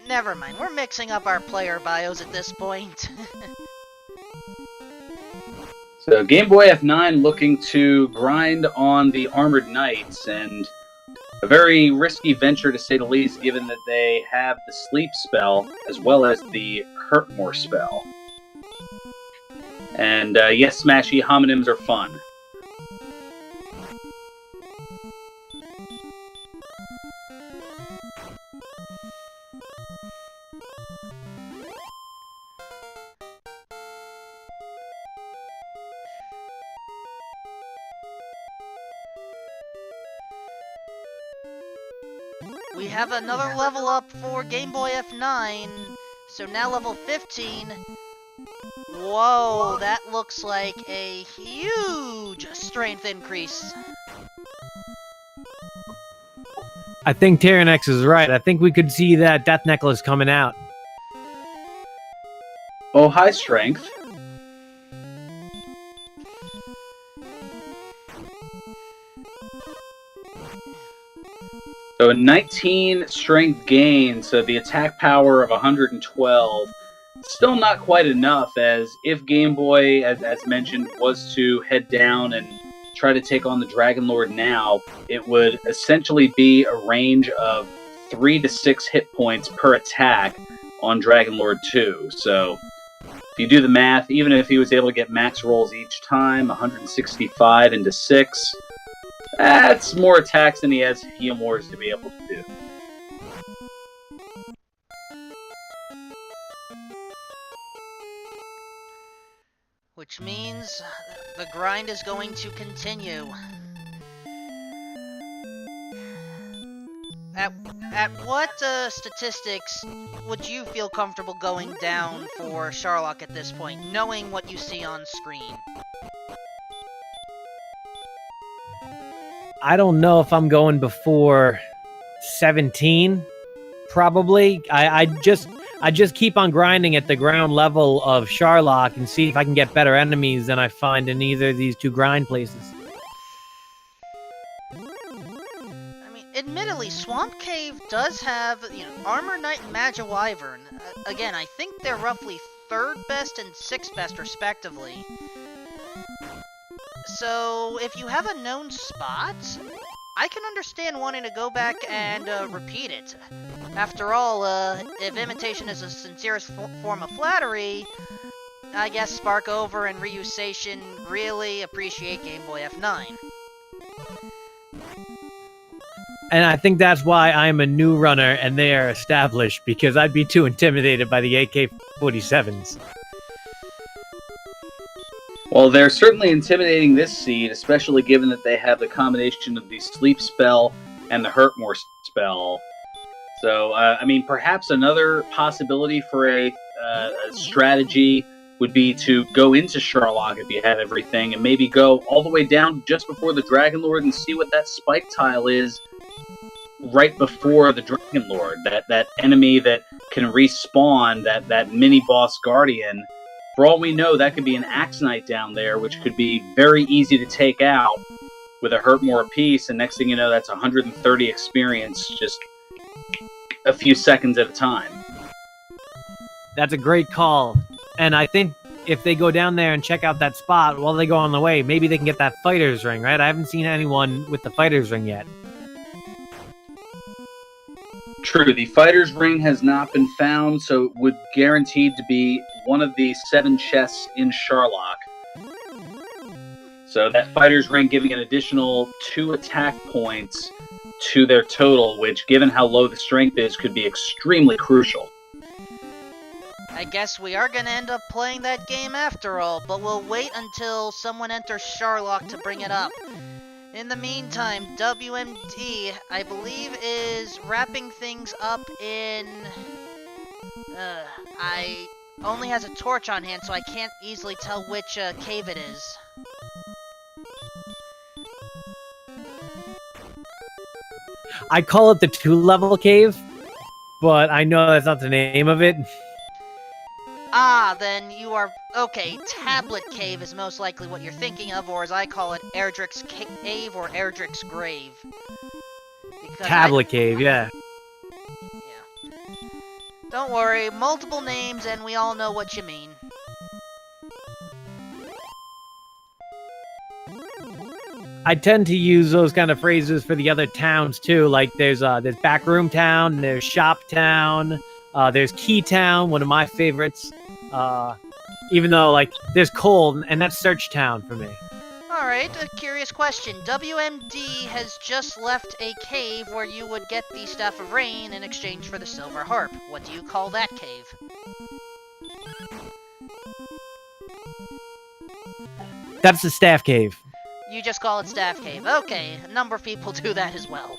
Never mind, we're mixing up our player bios at this point. So gameboyf9 looking to grind on the Armored Knights, and a very risky venture to say the least, given that they have the Sleep spell as well as the Hurt More spell. And yes, Smashy, homonyms are fun. We have another level up for gameboyf9, so now level 15. Whoa, that looks like a huge strength increase. I think Tyrannex is right. I think we could see that Death Necklace coming out. Oh, high strength. So a 19 strength gain, so the attack power of 112. Still not quite enough, as if Game Boy, as mentioned, was to head down and try to take on the Dragon Lord now, it would essentially be a range of 3 to 6 hit points per attack, on Dragon Lord 2. So if you do the math, even if he was able to get max rolls each time, 165 into 6, that's more attacks than he has heal wars to be able to do. Which means the grind is going to continue. At what statistics would you feel comfortable going down for Sharlock at this point, knowing what you see on screen? I don't know if I'm going before 17. Probably. I just keep on grinding at the ground level of Sharlock and see if I can get better enemies than I find in either of these two grind places. I mean, admittedly, Swamp Cave does have, Armor Knight and Magic Wyvern. Again, I think they're roughly 3rd best and 6th best, respectively. So, if you have a known spot, I can understand wanting to go back and repeat it. After all, if imitation is the sincerest form of flattery, I guess Sparkover and RyuSeishin really appreciate Game Boy F9. And I think that's why I'm a new runner and they are established, because I'd be too intimidated by the AK-47s. Well, they're certainly intimidating this seed, especially given that they have the combination of the Sleep spell and the Hurtmore spell. So, I mean, perhaps another possibility for a strategy would be to go into Sharlock if you had everything, and maybe go all the way down just before the Dragon Lord and see what that spike tile is right before the Dragon Lord. That enemy that can respawn, that mini-boss Guardian. For all we know, that could be an Axe Knight down there, which could be very easy to take out with a Hurtmore apiece, and next thing you know, that's 130 experience just a few seconds at a time. That's a great call. And I think if they go down there and check out that spot while they go on the way, maybe they can get that fighter's ring, right? I haven't seen anyone with the fighter's ring yet. True, the fighter's ring has not been found, so it would guaranteed to be one of the 7 chests in Sharlock. So that fighter's ring giving an additional 2 attack points to their total, which, given how low the strength is, could be extremely crucial. I guess we are going to end up playing that game after all, but we'll wait until someone enters Sharlock to bring it up. In the meantime, WMD, I believe, is wrapping things up in... I only has a torch on hand, so I can't easily tell which cave it is. I call it the 2-level cave, but I know that's not the name of it. Ah, then you are... Okay, Tablet Cave is most likely what you're thinking of, or as I call it, Erdrick's Cave or Erdrick's Grave. Because Tablet Cave, yeah. Yeah. Don't worry, multiple names and we all know what you mean. I tend to use those kind of phrases for the other towns too. Like there's Backroom Town, there's Shop Town, there's Key Town, one of my favorites. Even though like there's Cold, and that's Search Town for me. Alright, a curious question. WMD has just left a cave where you would get the Staff of Rain in exchange for the Silver Harp. What do you call that cave? That's the Staff Cave. You just call it Staff Cave. Okay, a number of people do that as well.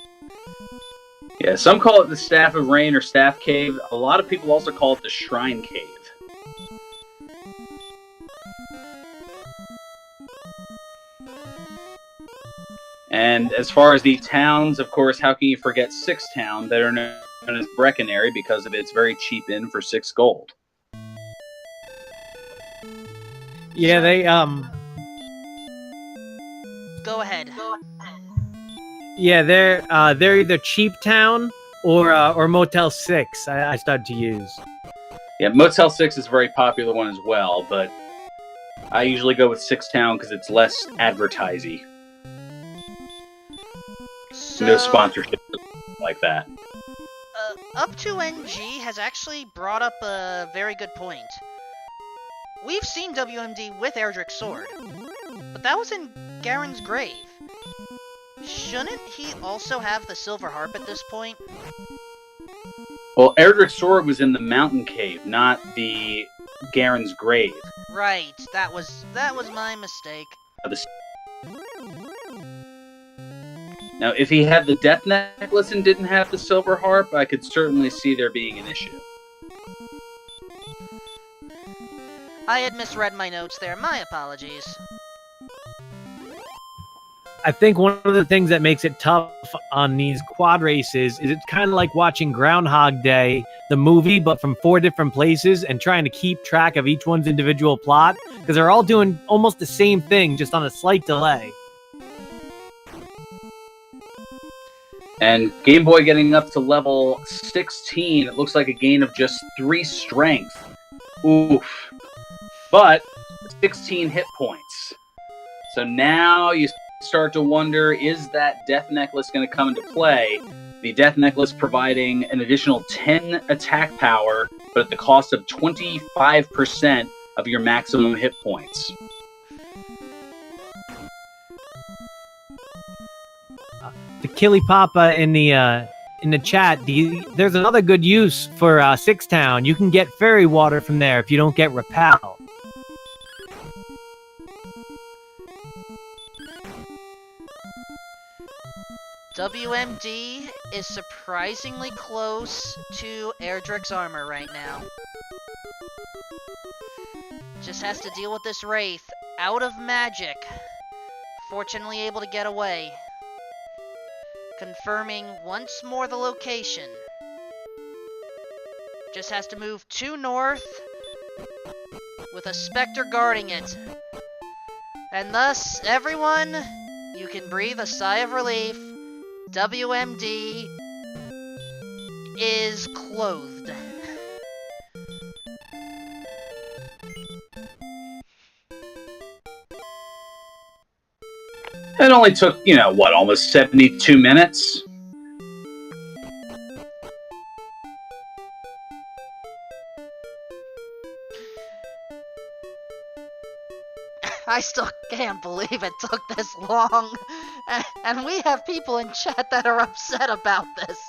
Yeah, some call it the Staff of Rain or Staff Cave. A lot of people also call it the Shrine Cave. And as far as the towns, of course, how can you forget 6 Town, that are known as Breckenary because of its very cheap inn for 6 gold. Yeah, they Go ahead. Yeah, they're either Cheap Town or Motel 6. I started to use. Yeah, Motel 6 is a very popular one as well, but I usually go with 6 Town because it's less advertising. So, No sponsorship like that. Up to NG has actually brought up a very good point. We've seen WMD with Erdrick's sword, but that was in Garen's grave. Shouldn't he also have the silver harp at this point? Well, Erdrick's sword was in the mountain cave, not the Garen's grave. Right, that was my mistake. Now, if he had the death necklace and didn't have the silver harp, I could certainly see there being an issue. I had misread my notes there. My apologies. I think one of the things that makes it tough on these quad races is it's kind of like watching Groundhog Day, the movie, but from 4 different places, and trying to keep track of each one's individual plot, because they're all doing almost the same thing, just on a slight delay. And Game Boy getting up to level 16, it looks like a gain of just 3 strength. Oof. But 16 hit points. So now you start to wonder, is that death necklace going to come into play? The death necklace providing an additional 10 attack power, but at the cost of 25% of your maximum hit points. To Killy Papa in the chat, there's another good use for Six Town. You can get fairy water from there if you don't get repel. WMD is surprisingly close to Erdrick's armor right now. Just has to deal with this Wraith out of magic. Fortunately able to get away. Confirming once more the location. Just has to move 2 north with a Spectre guarding it. And thus, everyone, you can breathe a sigh of relief. WMD is clothed. It only took, almost 72 minutes? I still can't believe it took this long. And we have people in chat that are upset about this.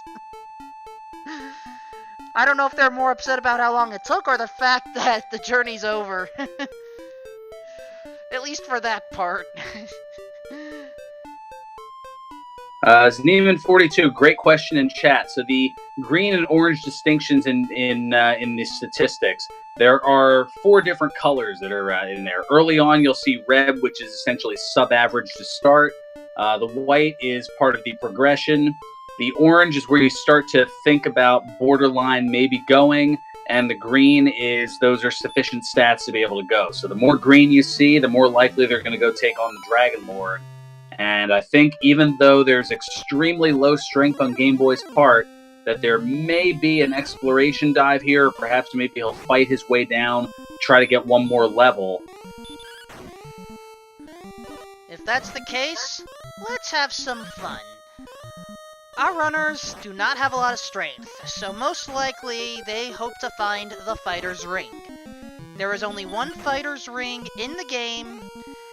I don't know if they're more upset about how long it took or the fact that the journey's over. At least for that part. Zneeman42, great question in chat. So the green and orange distinctions in the statistics, there are 4 different colors that are in there. Early on, you'll see red, which is essentially sub-average to start. The white is part of the progression. The orange is where you start to think about borderline maybe going. And the green is those are sufficient stats to be able to go. So the more green you see, the more likely they're going to go take on the Dragon Lord. And I think even though there's extremely low strength on Game Boy's part, that there may be an exploration dive here, or perhaps maybe he'll fight his way down, try to get 1 more level. If that's the case, let's have some fun. Our runners do not have a lot of strength, so most likely they hope to find the Fighter's Ring. There is only 1 Fighter's Ring in the game,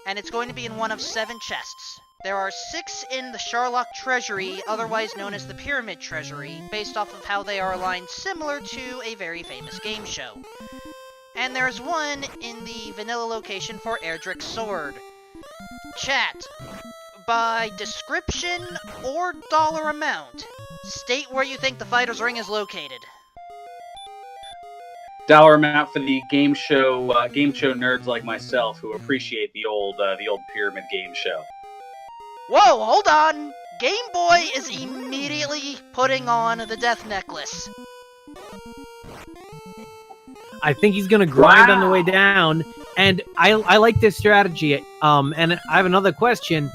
and it's going to be in one of 7 chests. There are 6 in the Sharlock Treasury, otherwise known as the Pyramid Treasury, based off of how they are aligned similar to a very famous game show. And there's 1 in the vanilla location for Erdrick's sword. Chat, by description or dollar amount, state where you think the Fighter's Ring is located. Dollar amount for the game show nerds like myself who appreciate the old Pyramid game show. Whoa, hold on! Game Boy is immediately putting on the death necklace. I think he's going to grind on the way down, and I like this strategy. And I have another question.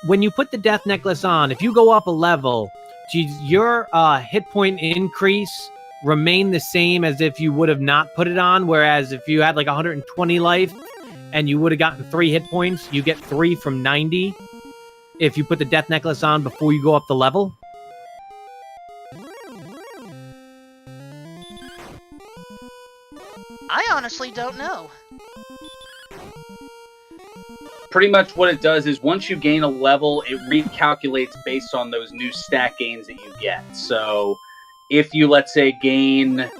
When you put the death necklace on, if you go up a level, does your hit point increase remain the same as if you would have not put it on? Whereas if you had like 120 life and you would have gotten 3 hit points, you get 3 from 90 if you put the death necklace on before you go up the level? honestly don't know. Pretty much what it does is once you gain a level, it recalculates based on those new stat gains that you get. So if you, let's say, gain...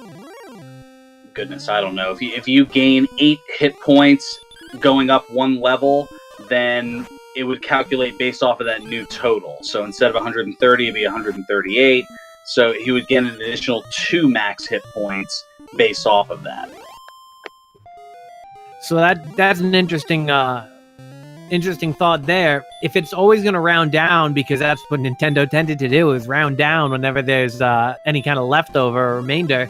Goodness, I don't know. If you gain 8 hit points going up 1 level, then it would calculate based off of that new total. So instead of 130, it'd be 138. So he would get an additional 2 max hit points based off of that. So that's an interesting thought there. If it's always going to round down, because that's what Nintendo tended to do, is round down whenever there's any kind of leftover or remainder,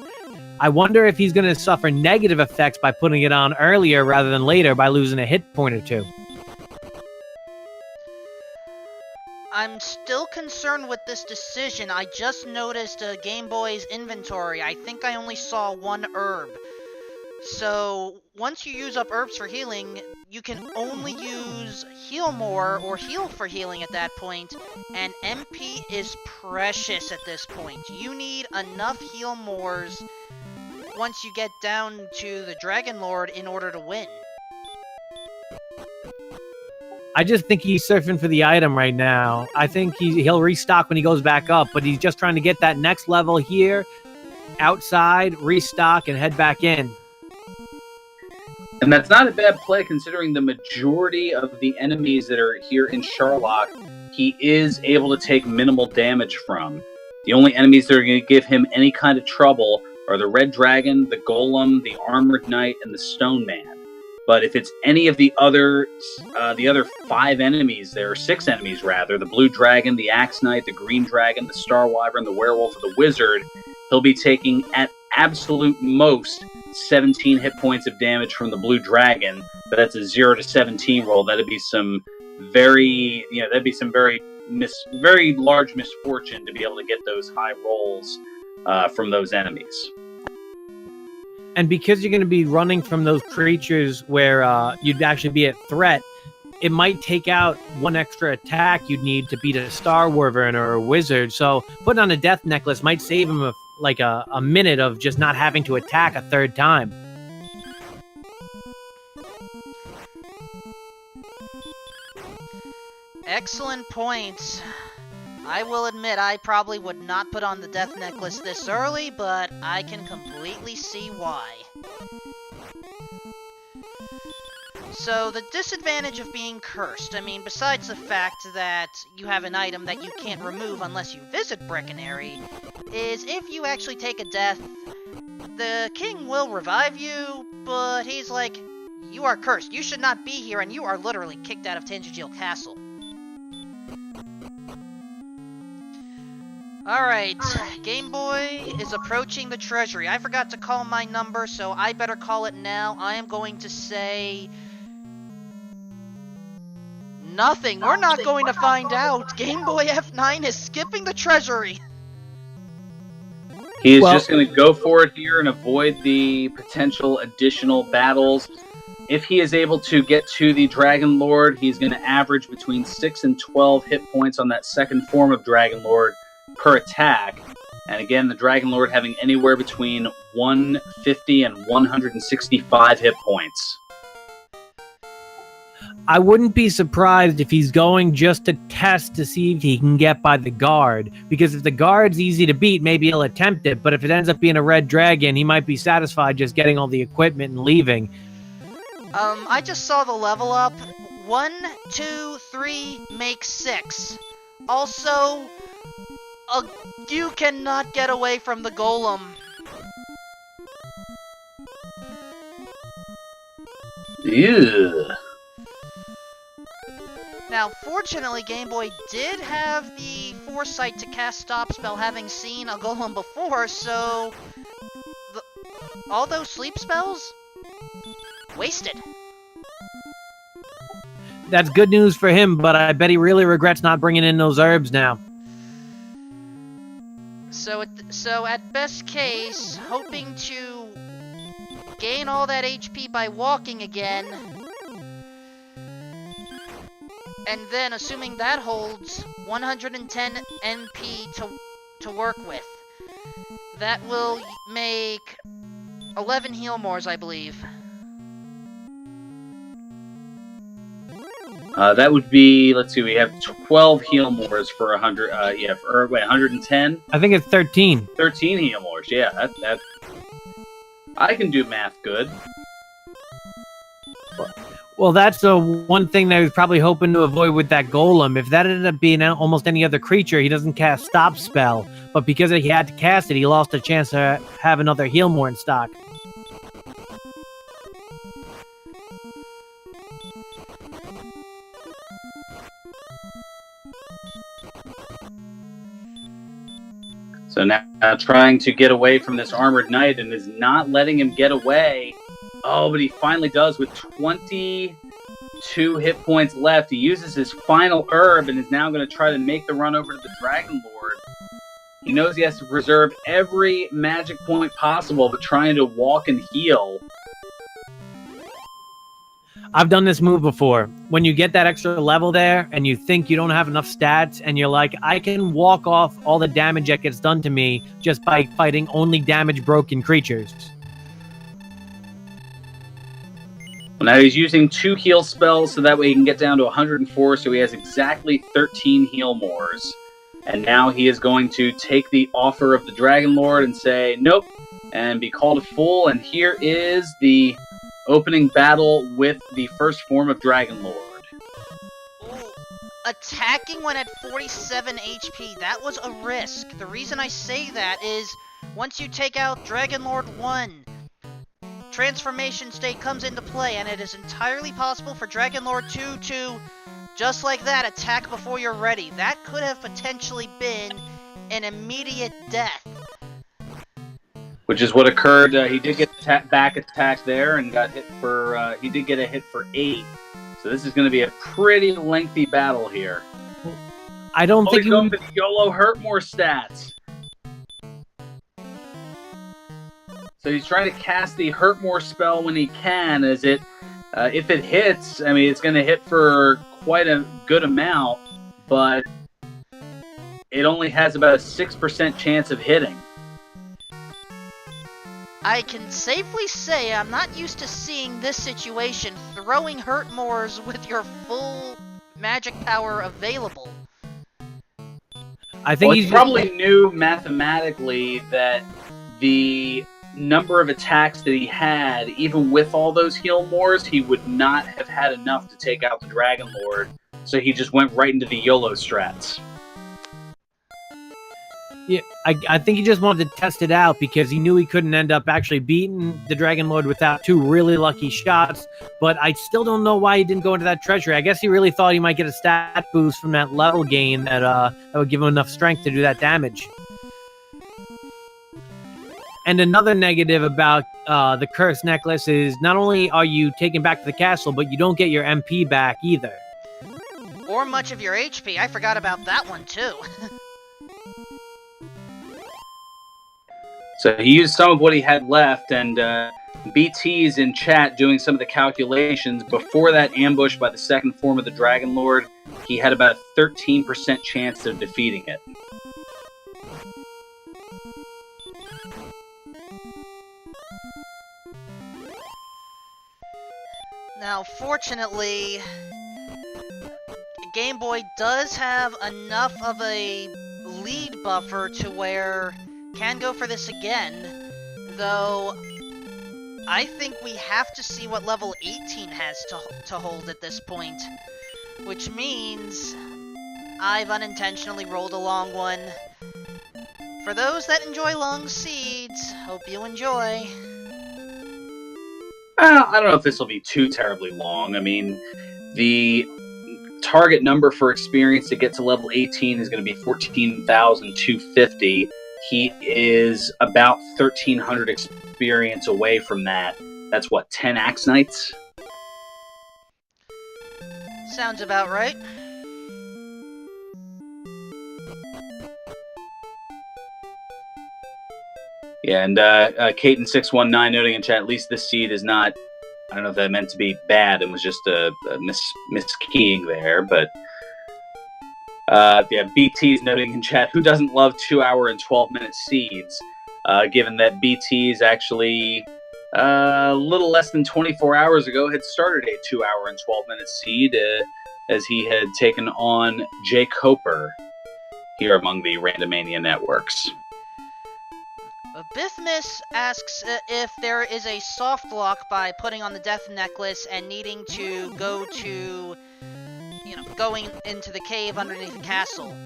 I wonder if he's going to suffer negative effects by putting it on earlier rather than later by losing a hit point or 2. I'm still concerned with this decision. I just noticed Game Boy's inventory. I think I only saw 1 herb. So, once you use up herbs for healing, you can only use Heal More or Heal for healing at that point, and MP is precious at this point. You need enough Heal Mores once you get down to the Dragon Lord in order to win. I just think he's surfing for the item right now. I think he'll restock when he goes back up, but he's just trying to get that next level here, outside, restock, and head back in. And that's not a bad play considering the majority of the enemies that are here in Sherlock, he is able to take minimal damage from. The only enemies that are going to give him any kind of trouble are the Red Dragon, the Golem, the Armored Knight, and the Stone Man. But if it's any of the other 5 enemies, there are 6 enemies rather, the Blue Dragon, the Axe Knight, the Green Dragon, the Star Wyvern, the Werewolf, and the Wizard, he'll be taking at absolute most 17 hit points of damage from the Blue Dragon, but that's a 0 to 17 roll. That'd be some very large misfortune to be able to get those high rolls from those enemies. And because you're going to be running from those creatures where you'd actually be at threat, it might take out 1 extra attack you'd need to beat a Star Wyvern or a Wizard. So putting on a Death Necklace might save him a minute of just not having to attack a 3rd time. Excellent points. I will admit I probably would not put on the Death Necklace this early, but I can completely see why. So, the disadvantage of being cursed, I mean, besides the fact that you have an item that you can't remove unless you visit Brecconary, is if you actually take a death, the king will revive you, but he's like, you are cursed, you should not be here, and you are literally kicked out of Tanjigil Castle. Alright, Game Boy is approaching the treasury. I forgot to call my number, so I better call it now. I am going to say... nothing. We're not going to find out. Game Boy F9 is skipping the treasury. He is just going to go for it here and avoid the potential additional battles. If he is able to get to the Dragon Lord, he's going to average between 6 and 12 hit points on that second form of Dragon Lord per attack. And again, the Dragon Lord having anywhere between 150 and 165 hit points. I wouldn't be surprised if he's going just to test to see if he can get by the guard. Because if the guard's easy to beat, maybe he'll attempt it. But if it ends up being a red dragon, he might be satisfied just getting all the equipment and leaving. I just saw the level up. 1, 2, 3 makes 6. Also, you cannot get away from the golem. Yeah. Now, fortunately, Game Boy did have the foresight to cast Stop Spell, having seen a golem before, so... all those sleep spells? Wasted. That's good news for him, but I bet he really regrets not bringing in those herbs now. So at best case, hoping to gain all that HP by walking again, and then, assuming that holds, 110 NP to work with. That will make 11 heal mores, I believe. That would be, let's see, we have 12 heal mores for 100, 110? I think it's 13. 13 heal mores, yeah, that I can do math good. Well, that's the one thing that he was probably hoping to avoid with that golem. If that ended up being almost any other creature, he doesn't cast Stop Spell. But because he had to cast it, he lost a chance to have another heal more in stock. So now trying to get away from this armored knight and is not letting him get away. Oh, but he finally does with 22 hit points left. He uses his final herb and is now going to try to make the run over to the Dragon Lord. He knows he has to preserve every magic point possible, but trying to walk and heal. I've done this move before. When you get that extra level there and you think you don't have enough stats and you're like, I can walk off all the damage that gets done to me just by fighting only damage-broken creatures. Now he's using 2 heal spells so that way he can get down to 104, so he has exactly 13 heal mores. And now he is going to take the offer of the Dragon Lord and say, nope, and be called a fool. And here is the opening battle with the first form of Dragon Lord. Ooh. Attacking when at 47 HP, that was a risk. The reason I say that is, once you take out Dragon Lord 1, Transformation State comes into play, and it is entirely possible for Dragon Lord 2 to, just like that, attack before you're ready. That could have potentially been an immediate death. Which is what occurred. He did get back attack there and got hit for, he did get a hit for 8. So this is going to be a pretty lengthy battle here. I don't think he's going for the YOLO hurt more stats. So he's trying to cast the hurt more spell when he can, as it, if it hits, I mean, it's going to hit for quite a good amount, but it only has about a 6% chance of hitting. I can safely say I'm not used to seeing this situation, throwing hurt mores with your full magic power available. I think he probably knew mathematically that the number of attacks that he had, even with all those heal mores, he would not have had enough to take out the Dragon Lord, so he just went right into the YOLO strats. Yeah, I think he just wanted to test it out because he knew he couldn't end up actually beating the Dragon Lord without 2 really lucky shots, but I still don't know why he didn't go into that treachery. I guess he really thought he might get a stat boost from that level gain that would give him enough strength to do that damage. And another negative about the Curse Necklace is not only are you taken back to the castle, but you don't get your MP back either. Or much of your HP. I forgot about that one, too. So he used some of what he had left, and BT's in chat doing some of the calculations. Before that ambush by the second form of the Dragon Lord, he had about a 13% chance of defeating it. Now, fortunately, Game Boy does have enough of a lead buffer to where can go for this again, though I think we have to see what level 18 has to hold at this point, which means I've unintentionally rolled a long one. For those that enjoy long seeds, hope you enjoy. I don't know if this will be too terribly long. I mean, the target number for experience to get to level 18 is going to be 14,250. He is about 1,300 experience away from that. That's what, 10 Axe Knights? Sounds about right. Yeah, and Katen619 noting in chat, at least this seed is not, I don't know if that meant to be bad, it was just a miskeying there, but yeah, BT's noting in chat, who doesn't love 2 hour and 12 minute seeds? Given that BT's actually a little less than 24 hours ago, had started a 2-hour and 12-minute seed as he had taken on Jake Hoper here among the Randomania networks. Bithmis asks if there is a soft lock by putting on the death necklace and needing to go to, going into the cave underneath the castle.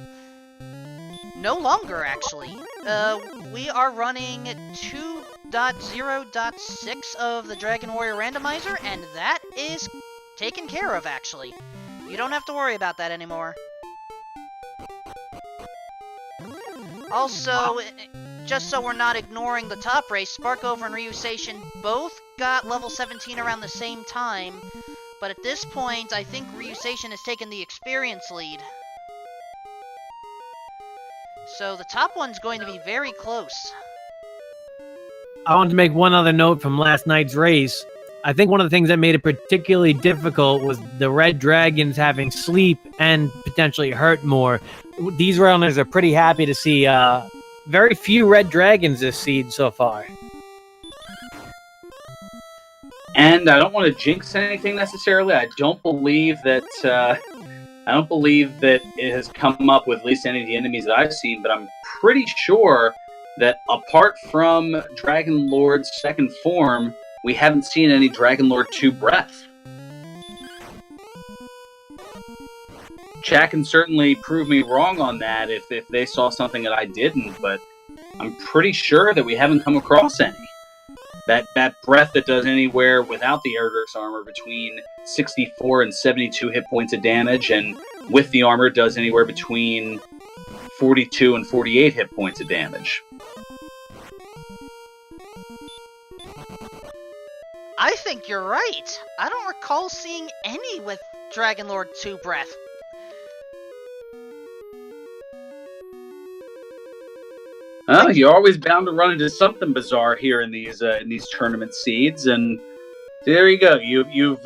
No longer, actually. We are running 2.0.6 of the Dragon Warrior Randomizer, and that is taken care of, actually. You don't have to worry about that anymore. Also, just so we're not ignoring the top race, Sparkover and RyuSeishin both got level 17 around the same time, but at this point, I think RyuSeishin has taken the experience lead. So the top one's going to be very close. I want to make one other note from last night's race. I think one of the things that made it particularly difficult was the red dragons having sleep and potentially hurt more. These runners are pretty happy to see very few red dragons this seed so far. And I don't want to jinx anything necessarily. I don't believe that it has come up with at least any of the enemies that I've seen, but I'm pretty sure that apart from Dragon Lord's second form, we haven't seen any Dragon Lord 2 breath. Chat can certainly prove me wrong on that if they saw something that I didn't, but I'm pretty sure that we haven't come across any. That breath that does anywhere without the Erdrick's armor between 64 and 72 hit points of damage, and with the armor does anywhere between 42 and 48 hit points of damage. I think you're right. I don't recall seeing any with Dragon Lord 2 breath. Well, you're always bound to run into something bizarre here in these tournament seeds, and there you go. You've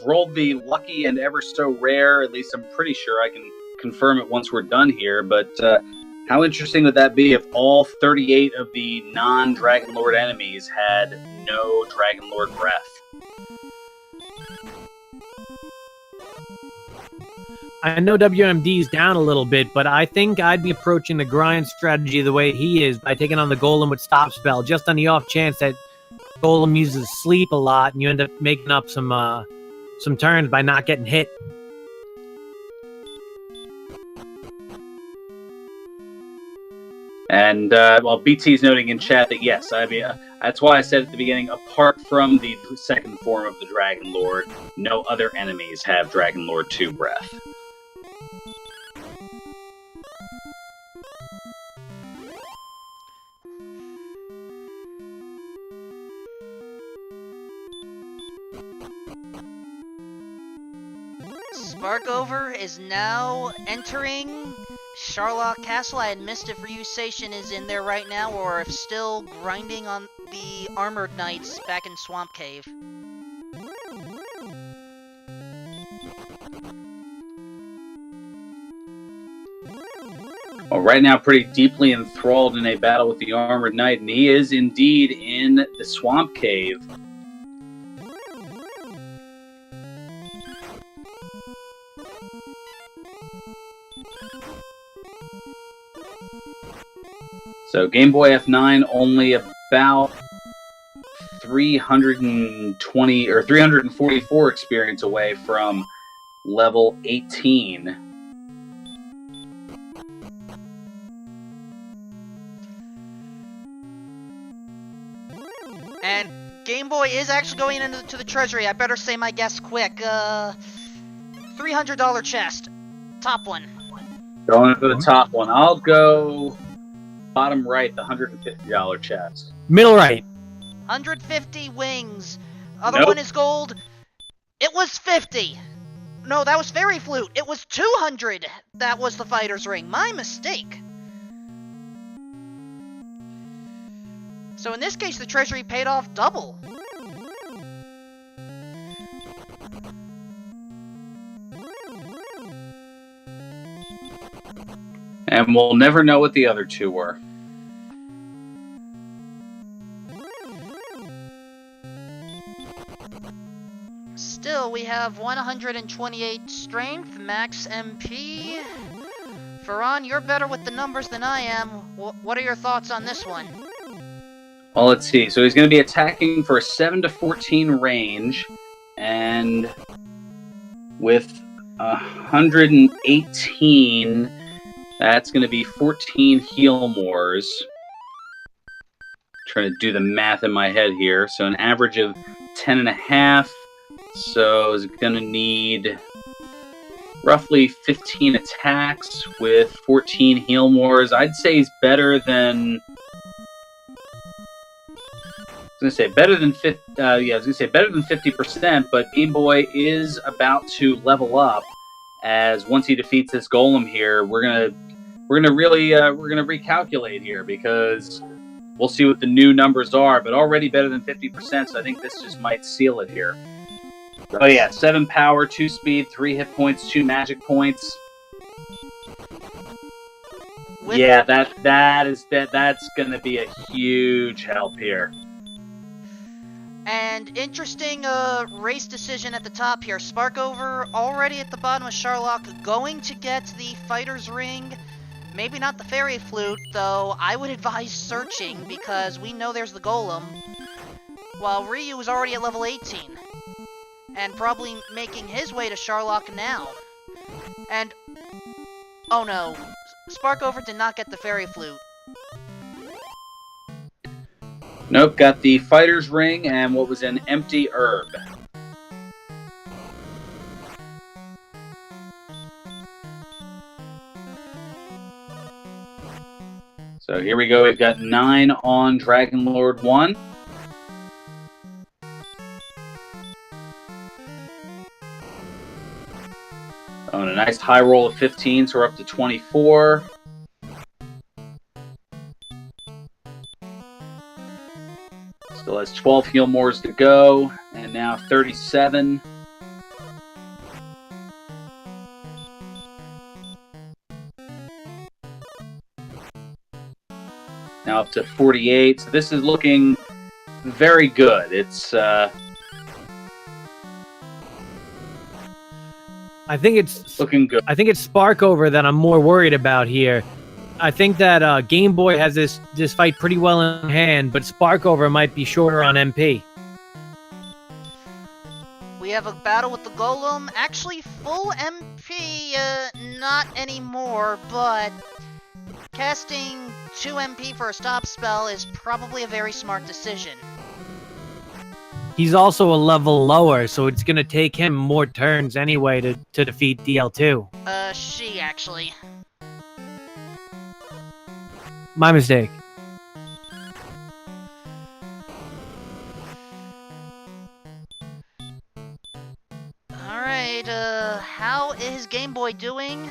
rolled the lucky and ever so rare. At least I'm pretty sure I can confirm it once we're done here. But how interesting would that be if all 38 of the non-Dragon Lord enemies had no Dragon Lord breath? I know WMD's down a little bit, but I think I'd be approaching the grind strategy the way he is by taking on the Golem with Stop Spell, just on the off chance that Golem uses sleep a lot and you end up making up some turns by not getting hit. And BT's noting in chat that yes, I mean that's why I said at the beginning, apart from the second form of the Dragon Lord, no other enemies have Dragon Lord 2 breath. Sparkover is now entering Sharlock Castle. I had missed if RyuSeishin is in there right now or if still grinding on the Armored Knights back in Swamp Cave. Well, right now pretty deeply enthralled in a battle with the Armored Knight, and he is indeed in the Swamp Cave. So gameboyf9 only about 320 or 344 experience away from level 18. And Game Boy is actually going into the treasury. I better say my guess quick. $300 chest. Top one. Going for the top one. I'll go bottom right, the $150 chest. Middle right. 150 wings. Other Nope. one is gold. It was 50. No, that was Fairy Flute. It was 200. That was the Fighter's Ring. My mistake. So in this case, the treasury paid off double. And we'll never know what the other two were. Still, we have 128 strength, max MP. Ferran, you're better with the numbers than I am. What are your thoughts on this one? Well, let's see. So he's going to be attacking for a 7 to 14 range, and with 118, that's going to be 14 heal mores. Trying to do the math in my head here. So an average of 10.5. So is going to need roughly 15 attacks with 14 heal mores. I'd say he's better than. I was gonna say better than 50%, but Game Boy is about to level up. As once he defeats this golem here, we're gonna recalculate here because we'll see what the new numbers are. But already better than 50%, so I think this just might seal it here. Oh yeah, 7 power, 2 speed, 3 hit points, 2 magic points. Yeah, that's gonna be a huge help here. And interesting race decision at the top here. Sparkover already at the bottom of Sharlock, going to get the fighter's ring. Maybe not the fairy flute, though. I would advise searching because we know there's the golem. While Ryu is already at level 18. And probably making his way to Sharlock now. And, oh no, Sparkover did not get the fairy flute. Nope, got the fighter's ring and what was an empty herb. So here we go, we've got 9 on Dragon Lord 1. Oh, and a nice high roll of 15, so we're up to 24. Still has 12 heal mores to go, and now 37. Now up to 48. So this is looking very good. It's I think it's looking good. I think it's Sparkover that I'm more worried about here. I think that Game Boy has this fight pretty well in hand, but Sparkover might be shorter on MP. We have a battle with the golem. Actually, full MP, not anymore, but casting 2 MP for a stop spell is probably a very smart decision. He's also a level lower, so it's going to take him more turns anyway to defeat DL2. She, actually. My mistake. Alright, how is Game Boy doing?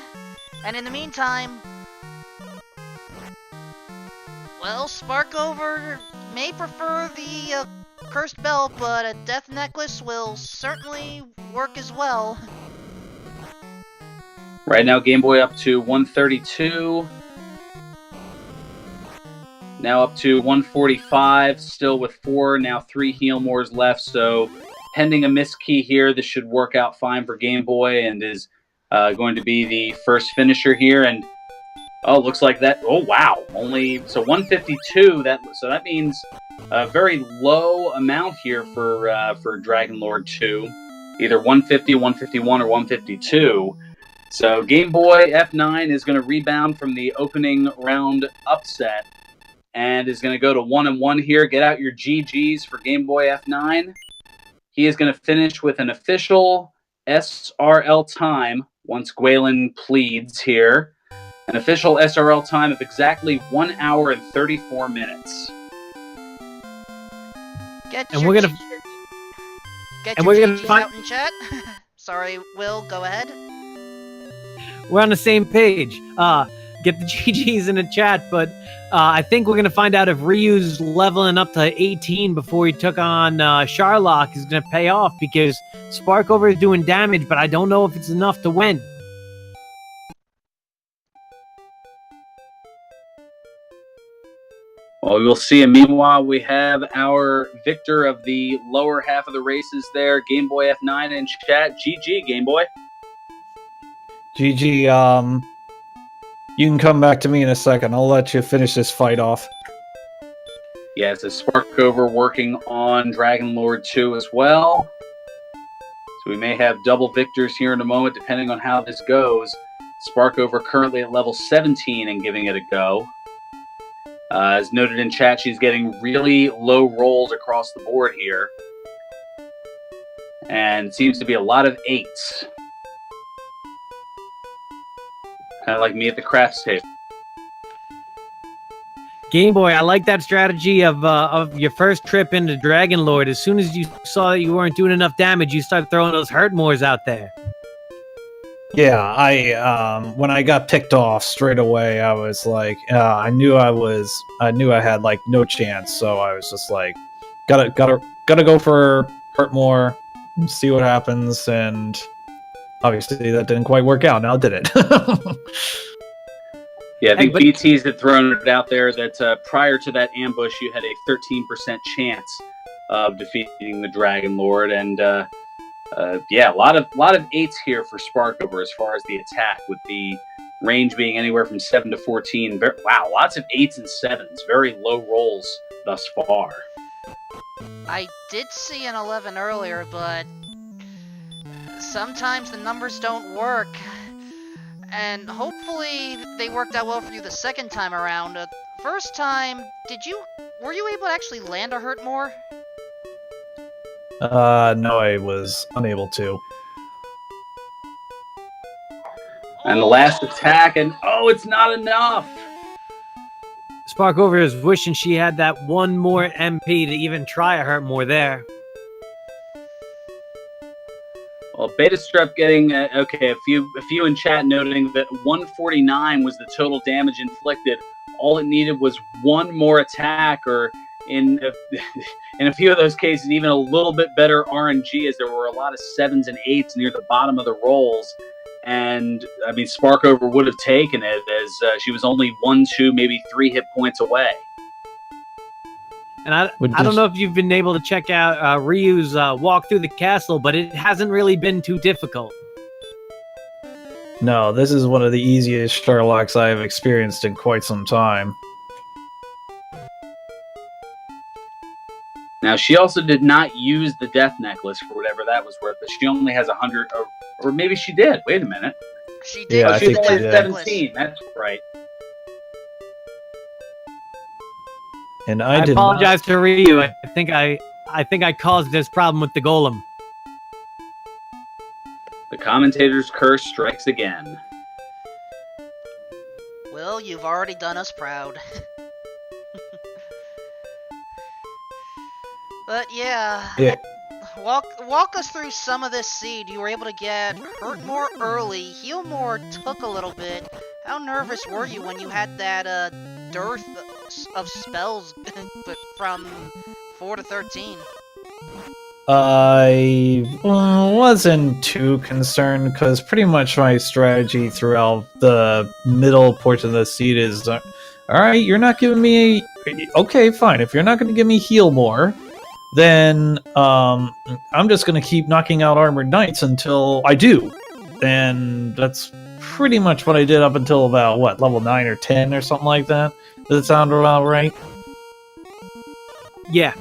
And in the meantime, well, Sparkover may prefer the cursed belt, but a death necklace will certainly work as well. Right now, Game Boy up to 132. Now up to 145, still with 4, now 3 heal mores left, so pending a miss key here, this should work out fine for Game Boy and is going to be the first finisher here. And oh, looks like that. Oh wow, only so 152. So that means a very low amount here for Dragon Lord 2, either 150, 151, or 152. So Game Boy F9 is going to rebound from the opening round upset and is going to go to 1-1 here. Get out your GGs for Game Boy F9. He is going to finish with an official SRL time once Gwalen pleads here. An official SRL time of exactly 1 hour and 34 minutes. Get And your we're gonna GGs find out in chat. Sorry, Will, go ahead. We're on the same page. Get the GGs in the chat, but I think we're going to find out if Ryu's leveling up to 18 before he took on Sharlock is going to pay off, because Sparkover is doing damage, but I don't know if it's enough to win. Well, we will see. And meanwhile, we have our victor of the lower half of the races there, gameboyf9 in chat. GG, Gameboy. GG, you can come back to me in a second. I'll let you finish this fight off. Yeah, it's a Sparkover working on Dragon Lord 2 as well. So we may have double victors here in a moment, depending on how this goes. Sparkover currently at level 17 and giving it a go. As noted in chat, she's getting really low rolls across the board here. And seems to be a lot of 8s. Kind of like me at the crafts table. Game Boy, I like that strategy of your first trip into Dragon Lord. As soon as you saw that you weren't doing enough damage, you started throwing those hurt mores out there. Yeah, I when I got picked off straight away, I was like, I knew I had like no chance, so I was just like, gotta go for hurt more, see what happens, and obviously that didn't quite work out. Now did it? Yeah, I think BTs had thrown it out there that prior to that ambush, you had a 13% chance of defeating the Dragon Lord, and yeah, a lot of 8s here for Sparkover as far as the attack, with the range being anywhere from 7 to 14. Wow, lots of 8s and 7s. Very low rolls thus far. I did see an 11 earlier, but sometimes the numbers don't work. And hopefully they worked out well for you the second time around. First time, were you able to actually land a hurt more? No, I was unable to. And the last attack, and oh, it's not enough! Sparkover is wishing she had that one more MP to even try a hurt more there. Well, Beta Strep getting okay. A few in chat noting that 149 was the total damage inflicted. All it needed was one more attack, or in a few of those cases, even a little bit better RNG, as there were a lot of 7s and 8s near the bottom of the rolls. And I mean, Sparkover would have taken it, as she was only 1, 2, maybe 3 hit points away. And I don't know if you've been able to check out Ryu's walk through the castle, but it hasn't really been too difficult. No, this is one of the easiest Sherlocks I have experienced in quite some time. Now, she also did not use the death necklace for whatever that was worth, but she only has 100, or maybe she did. Wait a minute. She did. Yeah, I She think only she has did. 17. That's right. And I did apologize to Ryu. I think I caused this problem with the golem. The commentator's curse strikes again. Well, you've already done us proud. But yeah. Walk us through some of this seed. You were able to get hurt more early, heal more took a little bit. How nervous were you when you had that dearth of spells from 4 to 13? I wasn't too concerned, because pretty much my strategy throughout the middle portion of the seed is, alright, you're not giving me... Okay, fine, if you're not going to give me heal more, then I'm just going to keep knocking out Armored Knights until I do. And that's pretty much what I did up until about, what, level 9 or 10 or something like that? Does it sound about right? Yeah.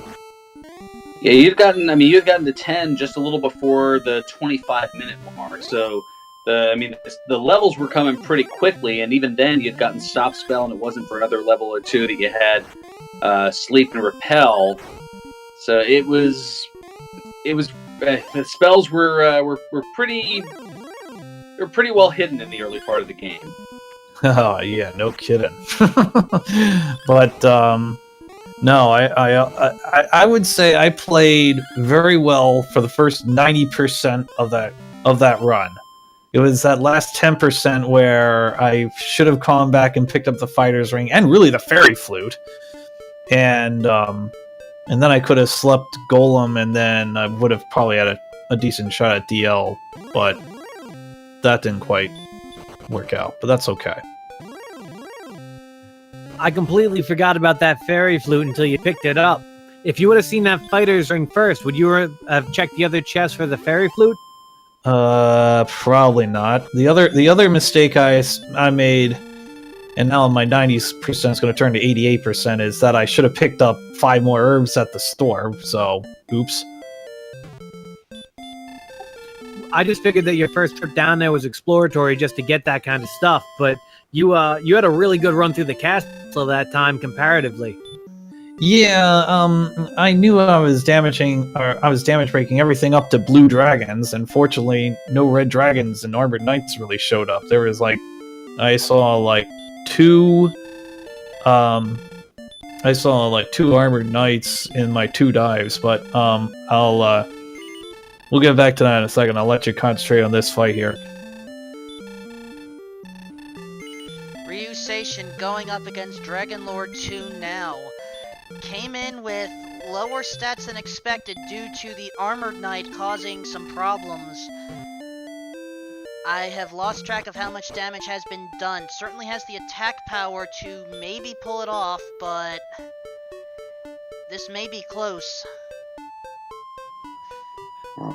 Yeah, you'd gotten to 10 just a little before the 25-minute mark. So, the levels were coming pretty quickly, and even then you'd gotten Stop Spell, and it wasn't for another level or two that you had Sleep and Repel. So it was the spells were pretty well hidden in the early part of the game. Oh yeah, no kidding. But no, I would say I played very well for the first 90% of that run. It was that last 10% where I should have gone back and picked up the Fighter's Ring and really the Fairy Flute, and then I could have slept Golem, and then I would have probably had a decent shot at DL, but that didn't quite work out. But that's okay. I completely forgot about that fairy flute until you picked it up. If you would have seen that fighter's ring first, would you have checked the other chest for the fairy flute? Probably not. The other mistake I made, and now my 90% is going to turn to 88%, is that I should have picked up 5 more herbs at the store. So, oops. I just figured that your first trip down there was exploratory just to get that kind of stuff, but you had a really good run through the castle that time comparatively. Yeah, I knew I was damage breaking everything up to blue dragons, and fortunately, no red dragons and armored knights really showed up. There was I saw like two armored knights in my 2 dives, but we'll get back to that in a second. I'll let you concentrate on this fight here. RyuSeishin going up against Dragon Lord 2 now. Came in with lower stats than expected due to the Armored Knight causing some problems. I have lost track of how much damage has been done. Certainly has the attack power to maybe pull it off, but this may be close.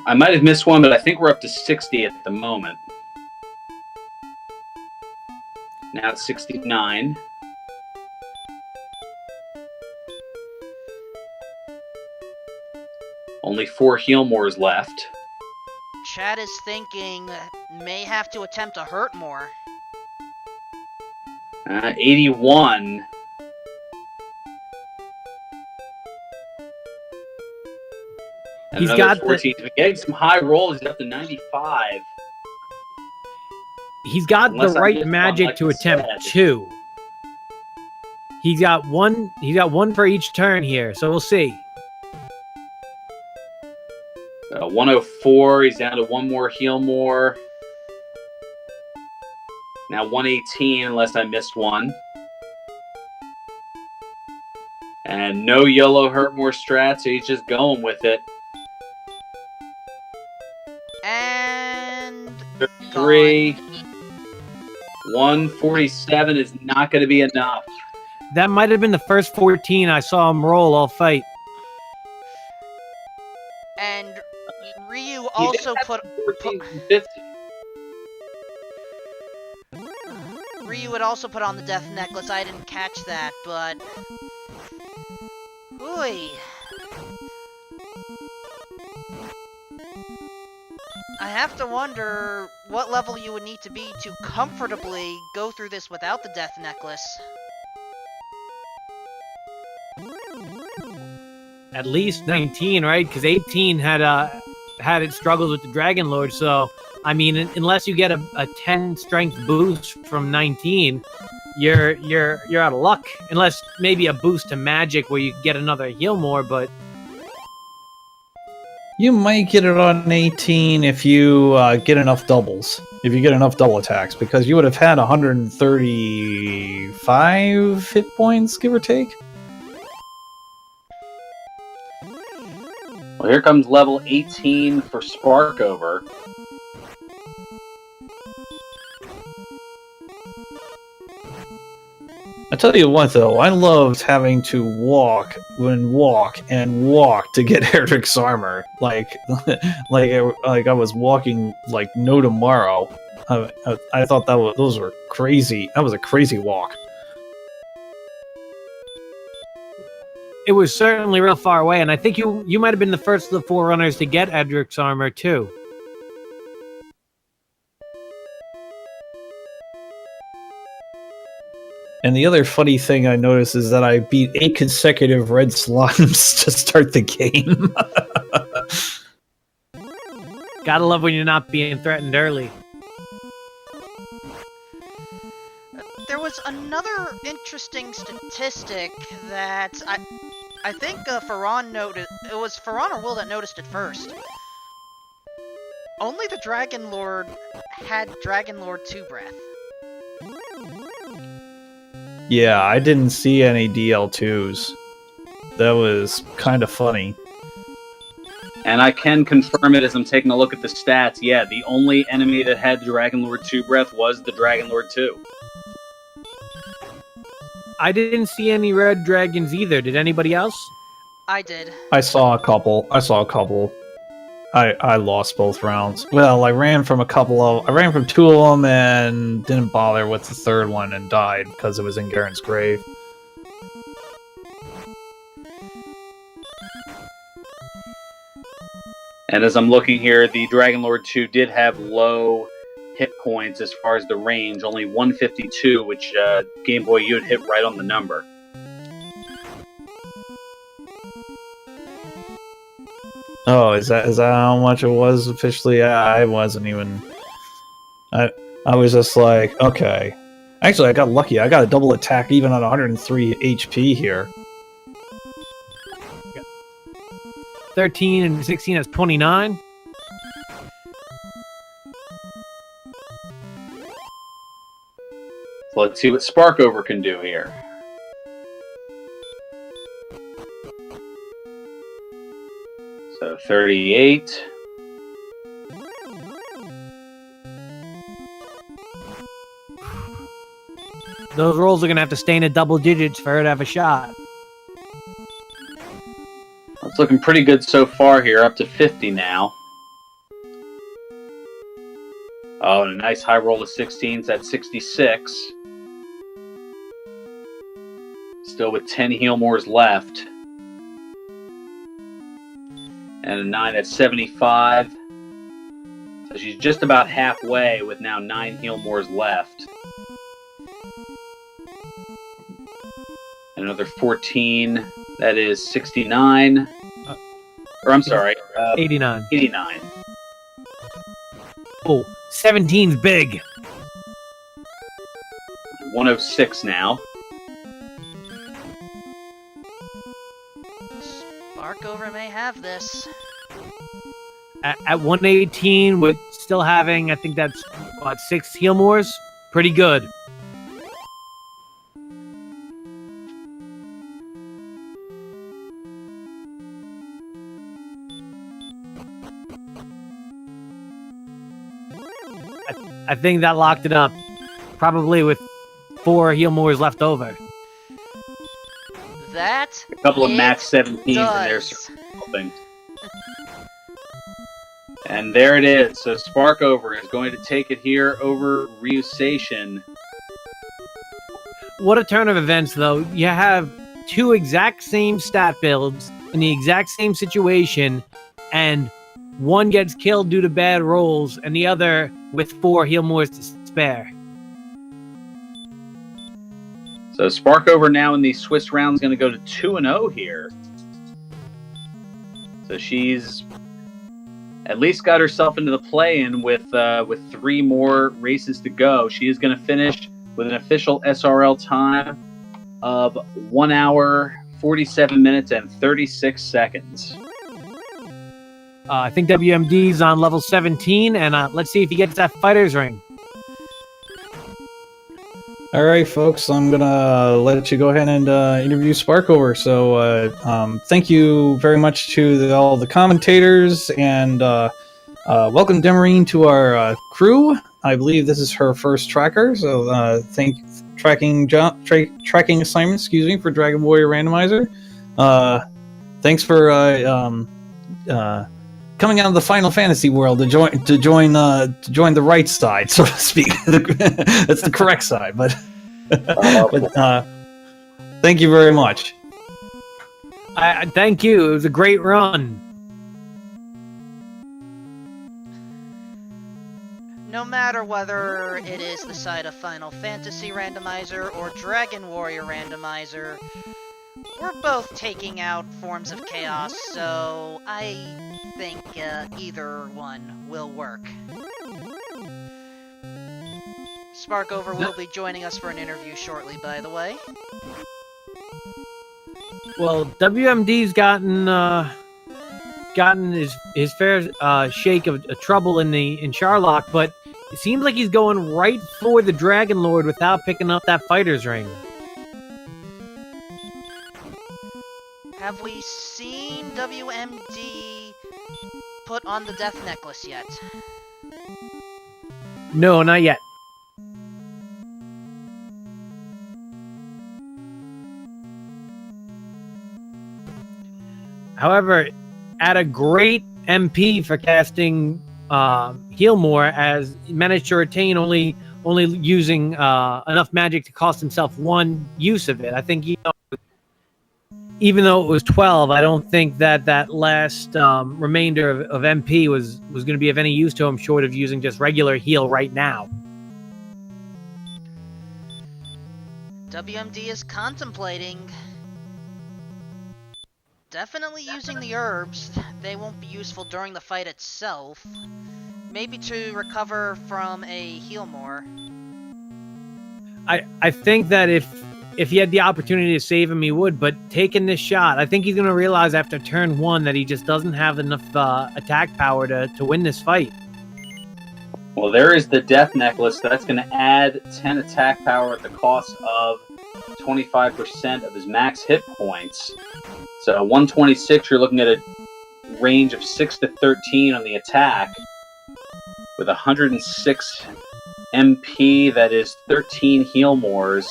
I might have missed one, but I think we're up to 60 at the moment. Now it's 69. Only 4 Healmores left. Chad is thinking may have to attempt to hurt more. 81. And He's another got 14. He's getting some high rolls. He's up to 95. He's got Unless the I right missed magic one, like to you attempt said. 2. He's got one for each turn here, so we'll see. 104. He's down to 1 more Healmore. Now 118, unless I missed one. And no yellow hurt more strat, so he's just going with it. And 3. 147 is not going to be enough. That might have been the first 14 I saw him roll all fight. And Ryu also put 14 and 50. Ryu would also put on the death necklace. I didn't catch that, but ooh. I have to wonder what level you would need to be to comfortably go through this without the death necklace. At least 19, right? Because 18 had its struggles with the Dragon Lord. So, I mean, unless you get a 10 strength boost from 19, you're out of luck. Unless maybe a boost to magic where you get another heal more, but You might get it on 18 if you get enough doubles. If you get enough double attacks, because you would have had 135 hit points, give or take. Well, here comes level 18 for Sparkover. I tell you what, though, I loved having to walk to get Eric's armor. Like I was walking like no tomorrow. I thought those were crazy. That was a crazy walk. it was certainly real far away. And I think you might have been the first of the Forerunners to get Edric's armor, too. And the other funny thing I noticed is that I beat 8 consecutive red slimes to start the game. Gotta love when you're not being threatened early. There was another interesting statistic that I think Ferran noticed. It was Ferran or Will that noticed it first. Only the Dragon Lord had Dragon Lord 2 breath. Yeah, I didn't see any DL2s. That was kind of funny. And I can confirm it as I'm taking a look at the stats. Yeah, the only enemy that had Dragon Lord 2 breath was the Dragon Lord 2. I didn't see any red dragons either. Did anybody else? I did. I saw a couple. I lost both rounds. Well, I ran from two of them and didn't bother with the third one and died because it was in Garen's grave. And as I'm looking here, the Dragon Lord 2 did have low hit points as far as the range, only 152, which Game Boy, you had hit right on the number. Oh, is that how much it was officially? I wasn't even. I was just like, okay. Actually, I got lucky. I got a double attack even on 103 HP here. 13 and 16 is 29. So let's see what Sparkover can do here. So 38. Those rolls are going to have to stay in the double digits for her to have a shot. It's looking pretty good so far here, up to 50 now. Oh, and a nice high roll of 16s at 66. Still with 10 heal mores left. And a 9 at 75. So she's just about halfway with now 9 heal mores left. Another 14, that is 69. Or I'm sorry, 89. 89. Oh, 17's big. 106 now. Sparkover may have this. At 118, with still having, I think that's, what, 6 heal mores? Pretty good. I think that locked it up. Probably with 4 heal mores left over. That A couple of max 17s in there. does. And there it is. So Sparkover is going to take it here over RyuSeishin. What a turn of events, though. You have 2 exact same stat builds in the exact same situation, and one gets killed due to bad rolls, and the other with 4 heal mores to spare. So Sparkover now in the Swiss round is going to go to 2-0 here. So she's at least got herself into the play-in with 3 more races to go. She is going to finish with an official SRL time of 1 hour, 47 minutes, and 36 seconds. I think WMD's on level 17, and let's see if he gets that fighter's ring. All right, folks, I'm gonna let you go ahead and interview Sparkover. So, thank you very much to all the commentators, and welcome Demarine to our crew. I believe this is her first tracker, so tracking assignment. Excuse me, for Dragon Warrior Randomizer. Thanks for coming out of the Final Fantasy world to join the right side, so to speak. That's the correct side, but thank you very much. I thank you. It was a great run. No matter whether it is the side of Final Fantasy Randomizer or Dragon Warrior Randomizer, we're both taking out forms of chaos, so I think either one will work. Sparkover will be joining us for an interview shortly, by the way. Well, WMD's gotten his fair shake of trouble in Charlock, but it seems like he's going right for the Dragon Lord without picking up that fighter's ring. Have we seen WMD put on the death necklace yet? No, not yet. However, at a great MP for casting Heal More, as he managed to retain only using enough magic to cost himself one use of it. I think, even though it was 12, I don't think that last remainder of MP was going to be of any use to him, short of using just regular heal right now. WMD is contemplating definitely using the herbs. They won't be useful during the fight itself. Maybe to recover from a heal more. I think that if he had the opportunity to save him, he would. But taking this shot, I think he's going to realize after turn 1 that he just doesn't have enough attack power to win this fight. Well, there is the Death Necklace. That's going to add 10 attack power at the cost of 25% of his max hit points. So 126, you're looking at a range of 6 to 13 on the attack. With 106 MP, that is 13 heal mores.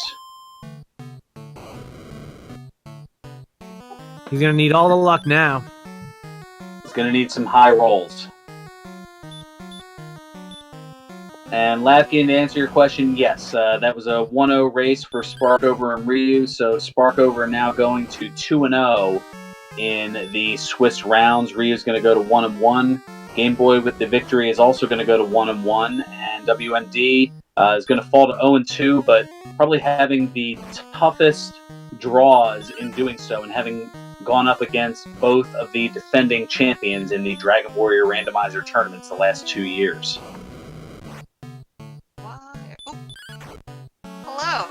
He's going to need all the luck now. He's going to need some high rolls. And Latvian, to answer your question, yes, that was a 1-0 race for Sparkover and Ryu. So Sparkover now going to 2-0 in the Swiss rounds. Ryu's going to go to 1-1. Game Boy with the victory is also going to go to 1-1, and WMD is going to fall to 0-2, but probably having the toughest draws in doing so, and having gone up against both of the defending champions in the Dragon Warrior Randomizer tournaments the last 2 years. Hello.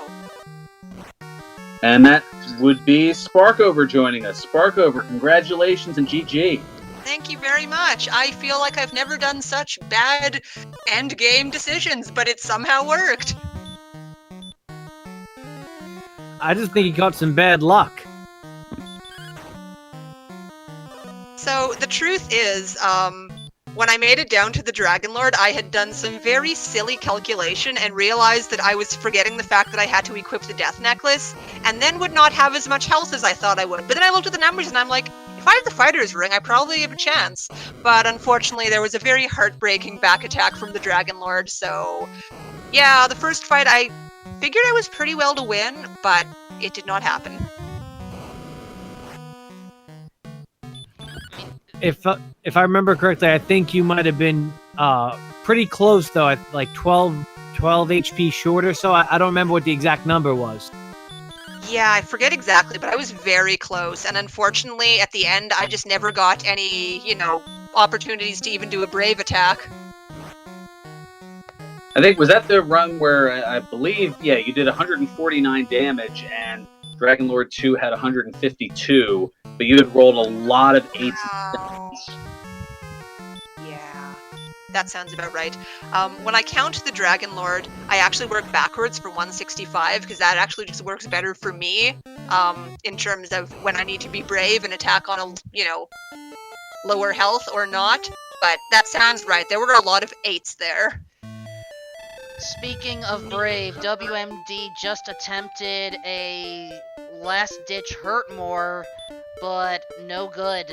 And that would be Sparkover joining us. Sparkover, congratulations and GG. Thank you very much. I feel like I've never done such bad endgame decisions, but it somehow worked. I just think he got some bad luck. So the truth is, when I made it down to the Dragon Lord, I had done some very silly calculation and realized that I was forgetting the fact that I had to equip the Death Necklace, and then would not have as much health as I thought I would. But then I looked at the numbers and I'm like, if I have the Fighter's Ring, I probably have a chance. But unfortunately, there was a very heartbreaking back attack from the Dragon Lord, so yeah, the first fight I figured I was pretty well to win, but it did not happen. If I remember correctly, I think you might have been pretty close, though, at like 12 HP short or so. I don't remember what the exact number was. Yeah, I forget exactly, but I was very close, and unfortunately, at the end, I just never got any, opportunities to even do a brave attack. I think, was that the run where I believe, you did 149 damage, and Dragon Lord 2 had 152, but you had rolled a lot of 8s Wow. Yeah, that sounds about right. When I count the Dragon Lord, I actually work backwards for 165, because that actually just works better for me, in terms of when I need to be brave and attack on a, lower health or not. But that sounds right. There were a lot of 8s there. Speaking of brave, WMD just attempted a last-ditch hurt more, but no good.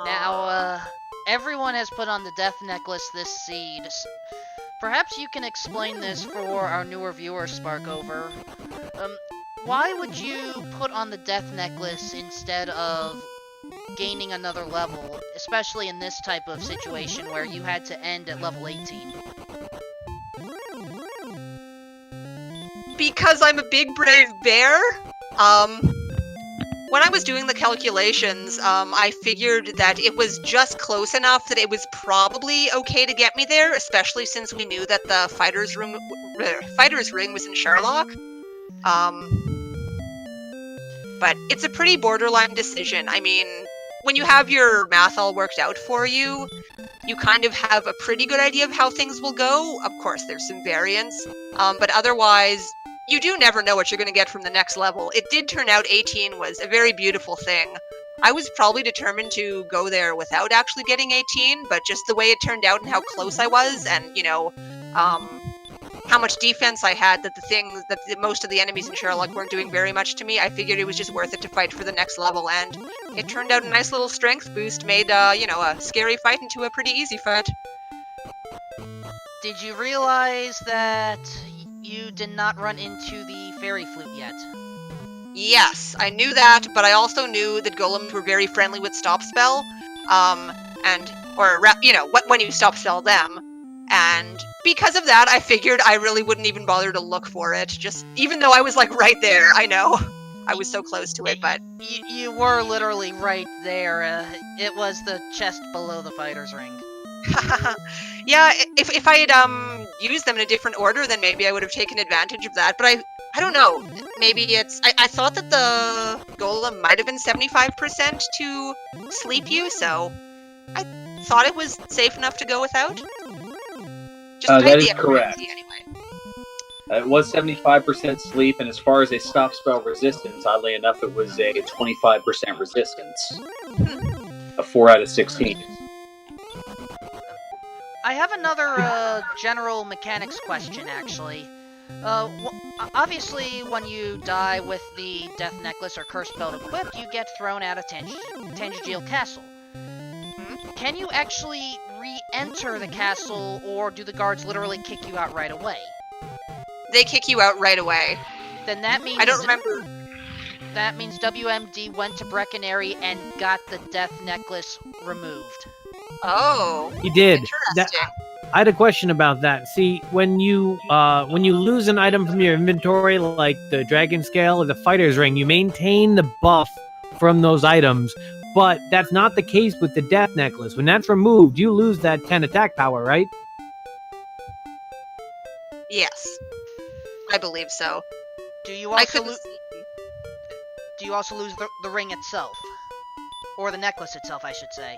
Now, everyone has put on the Death Necklace this seed. Perhaps you can explain this for our newer viewers, Sparkover. Why would you put on the Death Necklace instead of gaining another level, especially in this type of situation where you had to end at level 18? Because I'm a big brave bear. When I was doing the calculations, I figured that it was just close enough that it was probably okay to get me there, especially since we knew that the Fighter's Ring was in Sherlock. But it's a pretty borderline decision. I mean, when you have your math all worked out for you, you kind of have a pretty good idea of how things will go. Of course, there's some variance, but otherwise, you do never know what you're going to get from the next level. It did turn out 18 was a very beautiful thing. I was probably determined to go there without actually getting 18, but just the way it turned out and how close I was, and, how much defense I had, that most of the enemies in Sherlock weren't doing very much to me, I figured it was just worth it to fight for the next level, and it turned out a nice little strength boost, made, a scary fight into a pretty easy fight. Did you realize that you did not run into the fairy flute yet? Yes, I knew that, but I also knew that golems were very friendly with stop spell, when you stop spell them, and because of that, I figured I really wouldn't even bother to look for it, just, even though I was, like, right there, I know. I was so close to it, but... You were literally right there. It was the chest below the fighter's ring. Yeah, if I had used them in a different order, then maybe I would have taken advantage of that, but I don't know. Maybe it's... I thought that the golem might have been 75% to sleep you, so I thought it was safe enough to go without. Just That is correct. Anyway. It was 75% sleep, and as far as a stop spell resistance, oddly enough, it was a 25% resistance. A 4 out of 16. I have another general mechanics question, actually. Obviously, when you die with the Death Necklace or Curse Belt equipped, you get thrown out of Tangigiel Castle. Can you actually re-enter the castle, or do the guards literally kick you out right away? They kick you out right away. Then that means... I don't remember. That means WMD went to Breckenary and got the Death Necklace removed. Oh. He did. Interesting. I had a question about that. See, when you lose an item from your inventory, like the Dragon Scale or the Fighter's Ring, you maintain the buff from those items, but that's not the case with the Death Necklace. When that's removed, you lose that 10 attack power, right? Yes. I believe so. Do you also lose the ring itself? Or the necklace itself, I should say.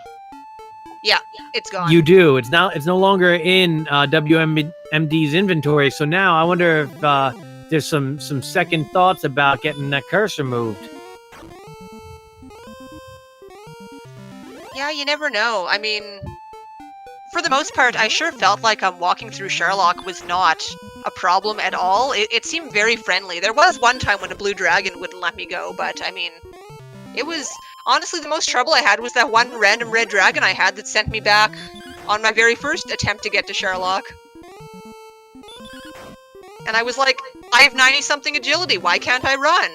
Yeah, it's gone. You do. It's no longer in WMD's inventory. So now I wonder if there's some second thoughts about getting that curse removed. Yeah, you never know. I mean, for the most part, I sure felt like walking through Sherlock was not a problem at all. It seemed very friendly. There was one time when a blue dragon wouldn't let me go, but I mean, it was... Honestly, the most trouble I had was that one random red dragon I had that sent me back on my very first attempt to get to Sherlock. And I was like, I have 90-something agility, why can't I run?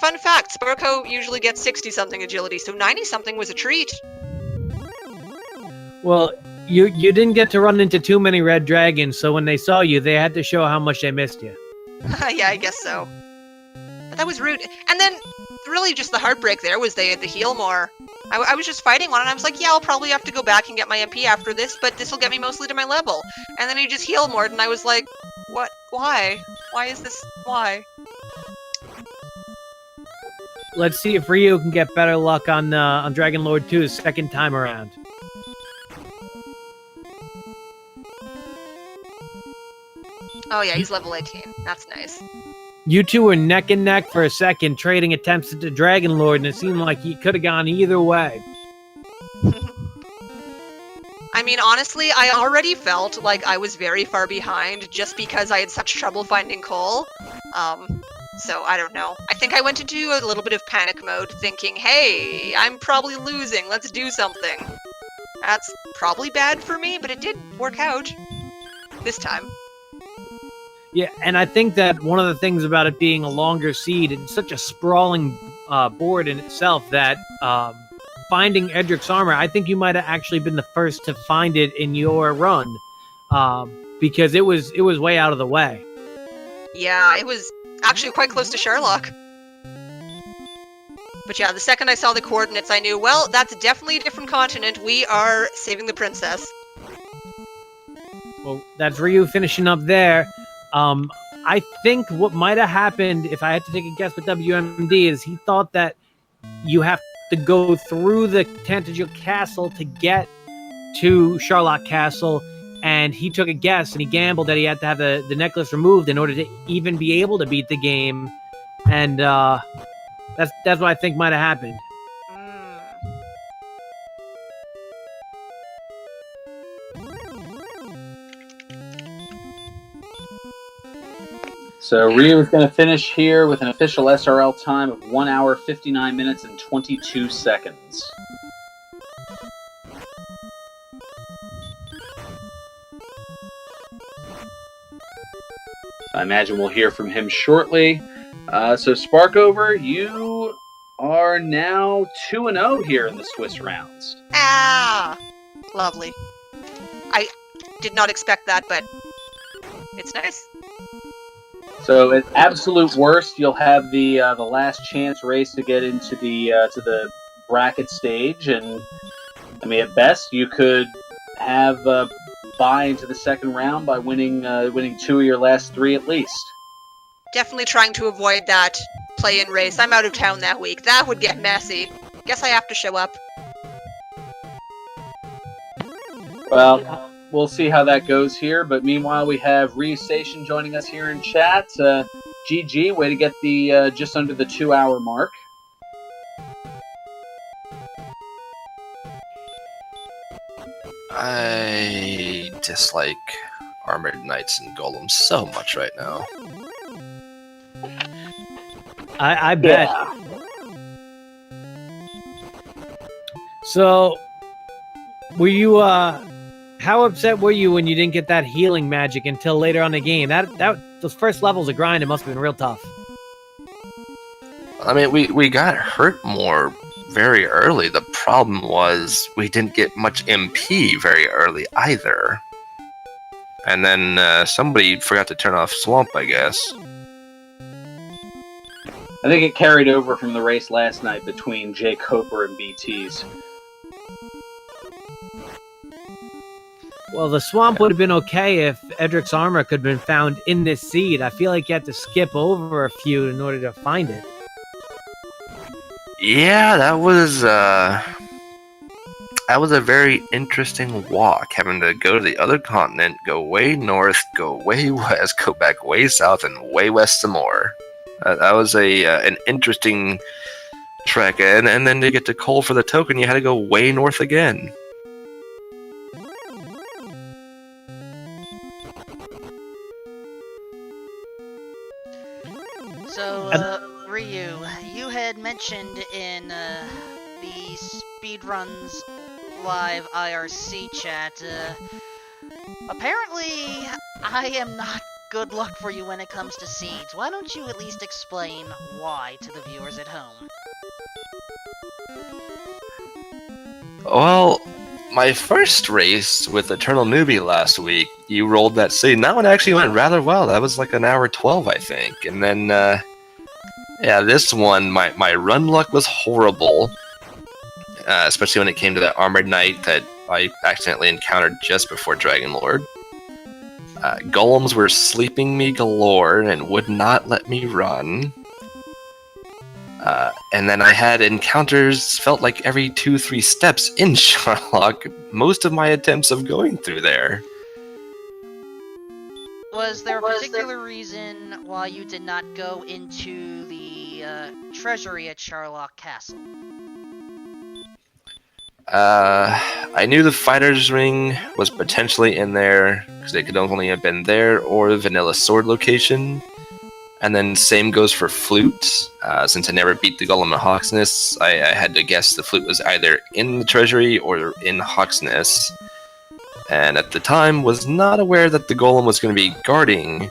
Fun fact, Sparko usually gets 60-something agility, so 90-something was a treat. Well, you didn't get to run into too many red dragons, so when they saw you, they had to show how much they missed you. Yeah, I guess so. But that was rude. And then, really just the heartbreak there was they had to heal more. I was just fighting one, and I was like, yeah, I'll probably have to go back and get my MP after this, but this will get me mostly to my level. And then he just healed more, and I was like, what? Why? Why is this? Why? Let's see if Ryu can get better luck on Dragon Lord 2's second time around. Oh yeah, he's level 18. That's nice. You two were neck and neck for a second, trading attempts at the Dragon Lord, and it seemed like he could have gone either way. I mean, honestly, I already felt like I was very far behind just because I had such trouble finding coal. So I don't know. I think I went into a little bit of panic mode, thinking, hey, I'm probably losing, let's do something. That's probably bad for me, but it did work out. This time. Yeah, and I think that one of the things about it being a longer seed, it's such a sprawling board in itself that finding Edric's armor, I think you might have actually been the first to find it in your run, because it was way out of the way. Yeah, it was actually quite close to Sherlock. But yeah, the second I saw the coordinates, I knew, well, that's definitely a different continent. We are saving the princess. Well, that's Ryu finishing up there. I think what might have happened, if I had to take a guess with WMD, is he thought that you have to go through the Tangigiel Castle to get to Sherlock Castle, and he took a guess and he gambled that he had to have the necklace removed in order to even be able to beat the game, and that's what I think might have happened. So Ryu is going to finish here with an official SRL time of 1 hour, 59 minutes, and 22 seconds. I imagine we'll hear from him shortly. So Sparkover, you are now 2-0 here in the Swiss rounds. Ah! Lovely. I did not expect that, but it's nice. So at absolute worst, you'll have the last chance race to get into the to the bracket stage, and I mean at best you could have buy into the second round by winning 2 of your last 3 at least. Definitely trying to avoid that play-in race. I'm out of town that week. That would get messy. Guess I have to show up. Well, we'll see how that goes here, but meanwhile we have RyuSeishin joining us here in chat. GG, way to get the just under the 2 hour mark. I dislike Armored Knights and Golems so much right now. I bet. Yeah. So, were you how upset were you when you didn't get that healing magic until later on in the game? Those first levels of grind, it must have been real tough. I mean, we got hurt more very early. The problem was we didn't get much MP very early either. And then somebody forgot to turn off Swamp, I guess. I think it carried over from the race last night between Jay Coper and BTs. Well, the swamp would have been okay if Edric's armor could have been found in this seed. I feel like you had to skip over a few in order to find it. Yeah, that was a very interesting walk, having to go to the other continent, go way north, go way west, go back way south, and way west some more. That was an interesting trek, and then to get to Cole for the token, you had to go way north again. So, Ryu, you had mentioned in the Speedruns Live IRC chat, apparently I am not good luck for you when it comes to seeds. Why don't you at least explain why to the viewers at home? Well, my first race with Eternal Newbie last week, you rolled that seed, and that one actually went rather well. That was like an hour 12, I think. And then, yeah, this one, my run luck was horrible. Especially when it came to that Armored Knight that I accidentally encountered just before Dragon Lord. Golems were sleeping me galore and would not let me run. And then I had encounters, felt like every 2-3 steps in Sherlock, most of my attempts of going through there. Was there a particular reason why you did not go into the treasury at Sherlock Castle? I knew the fighter's ring was potentially in there, because it could only have been there, or the vanilla sword location. And then same goes for flute. Since I never beat the Golem at Hawksness, I had to guess the flute was either in the treasury or in Hawksness. And at the time, was not aware that the Golem was going to be guarding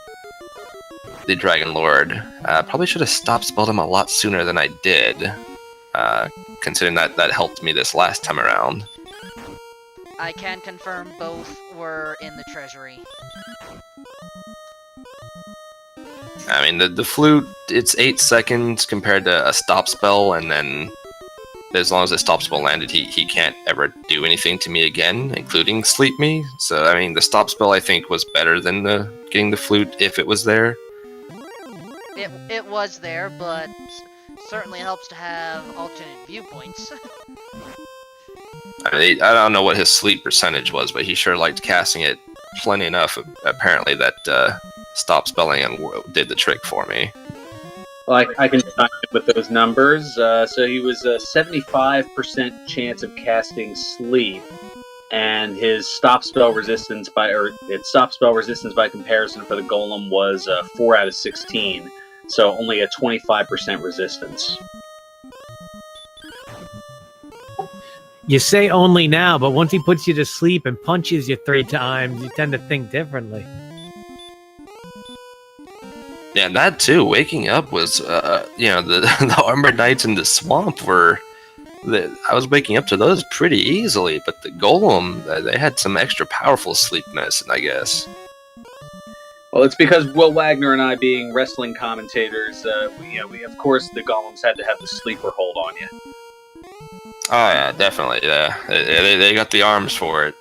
the Dragon Lord. Probably should have spelled him a lot sooner than I did. Considering that helped me this last time around. I can confirm both were in the treasury. I mean, the flute, it's 8 seconds compared to a stop spell, and then as long as the stop spell landed, he can't ever do anything to me again, including sleep me. So, I mean, the stop spell, I think, was better than getting the flute if it was there. It was there, but certainly helps to have alternate viewpoints. I mean, I don't know what his sleep percentage was, but he sure liked casting it plenty enough, apparently, that stop spelling and did the trick for me. Well, I can chime in with those numbers. So he was a 75% chance of casting sleep, and his stop spell resistance its stop spell resistance by comparison for the golem was 4 out of 16, so only a 25% resistance. You say only now, but once he puts you to sleep and punches you 3 times, you tend to think differently. Yeah, and that too. Waking up was, the the armored knights in the swamp were. I was waking up to those pretty easily, but the golem, they had some extra powerful sleep medicine, I guess. Well, it's because Will Wagner and I, being wrestling commentators, we of course the golems had to have the sleeper hold on you. Oh yeah, definitely. Yeah, they got the arms for it.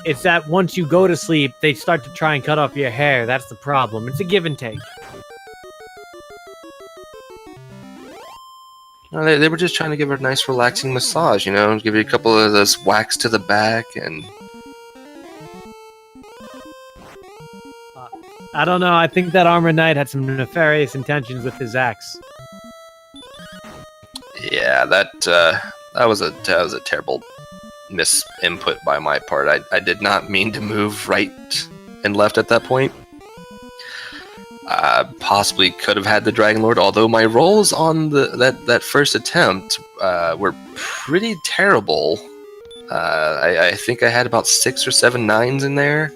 It's that once you go to sleep, they start to try and cut off your hair. That's the problem. It's a give and take. No, they were just trying to give her a nice relaxing massage, give you a couple of those whacks to the back, and... I don't know. I think that Armored Knight had some nefarious intentions with his axe. Yeah, that was a terrible misinput by my part. I did not mean to move right and left at that point. Possibly could have had the Dragon Lord, although my rolls on that first attempt were pretty terrible. I think I had about 6 or 7 9s in there.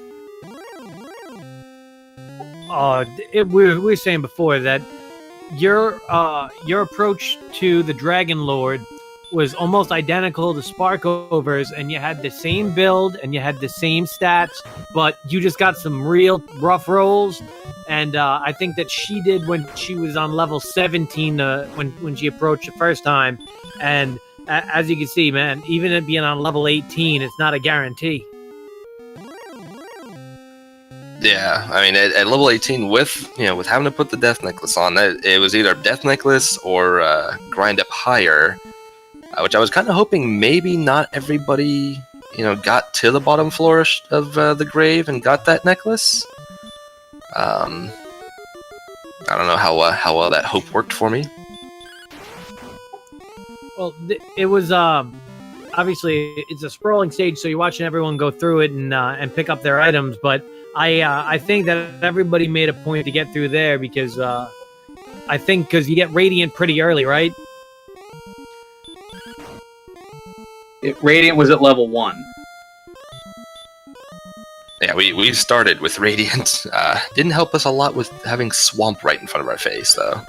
We were saying before that your approach to the Dragon Lord was almost identical to Sparkover's, and you had the same build and you had the same stats, but you just got some real rough rolls. And I think that she did when she was on level 17 when she approached the first time. And as you can see, man, even it being on level 18, it's not a guarantee. Yeah, I mean, at level 18, with having to put the Death Necklace on, it was either Death Necklace or grind up higher, which I was kind of hoping maybe not everybody, got to the bottom floor of the grave and got that necklace. I don't know how well that hope worked for me. Well, it was obviously it's a sprawling stage, so you're watching everyone go through it and pick up their items. But I think that everybody made a point to get through there because because you get Radiant pretty early, right? Radiant was at level 1. Yeah, we started with Radiant. Didn't help us a lot with having Swamp right in front of our face, though.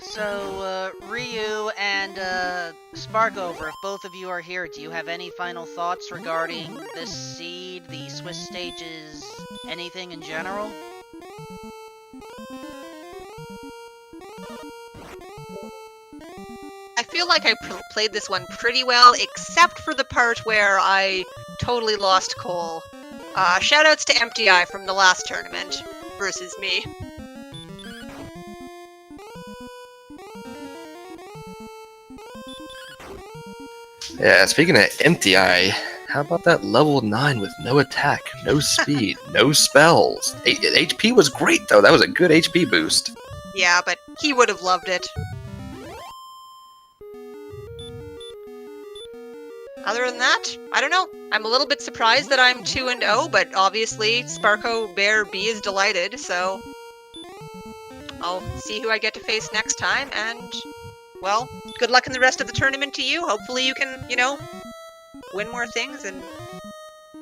So, Ryu and Sparkover, if both of you are here, do you have any final thoughts regarding this seed, the Swiss stages, anything in general? I feel like I played this one pretty well, except for the part where I totally lost Cole. Shoutouts to MTI from the last tournament versus me. Yeah, speaking of MTI, how about that level 9 with no attack, no speed, no spells? HP was great, though. That was a good HP boost. Yeah, but he would have loved it. Other than that, I don't know. I'm a little bit surprised that I'm 2-0, but obviously Sparko Bear B is delighted, so I'll see who I get to face next time, and, well, good luck in the rest of the tournament to you. Hopefully you can, win more things and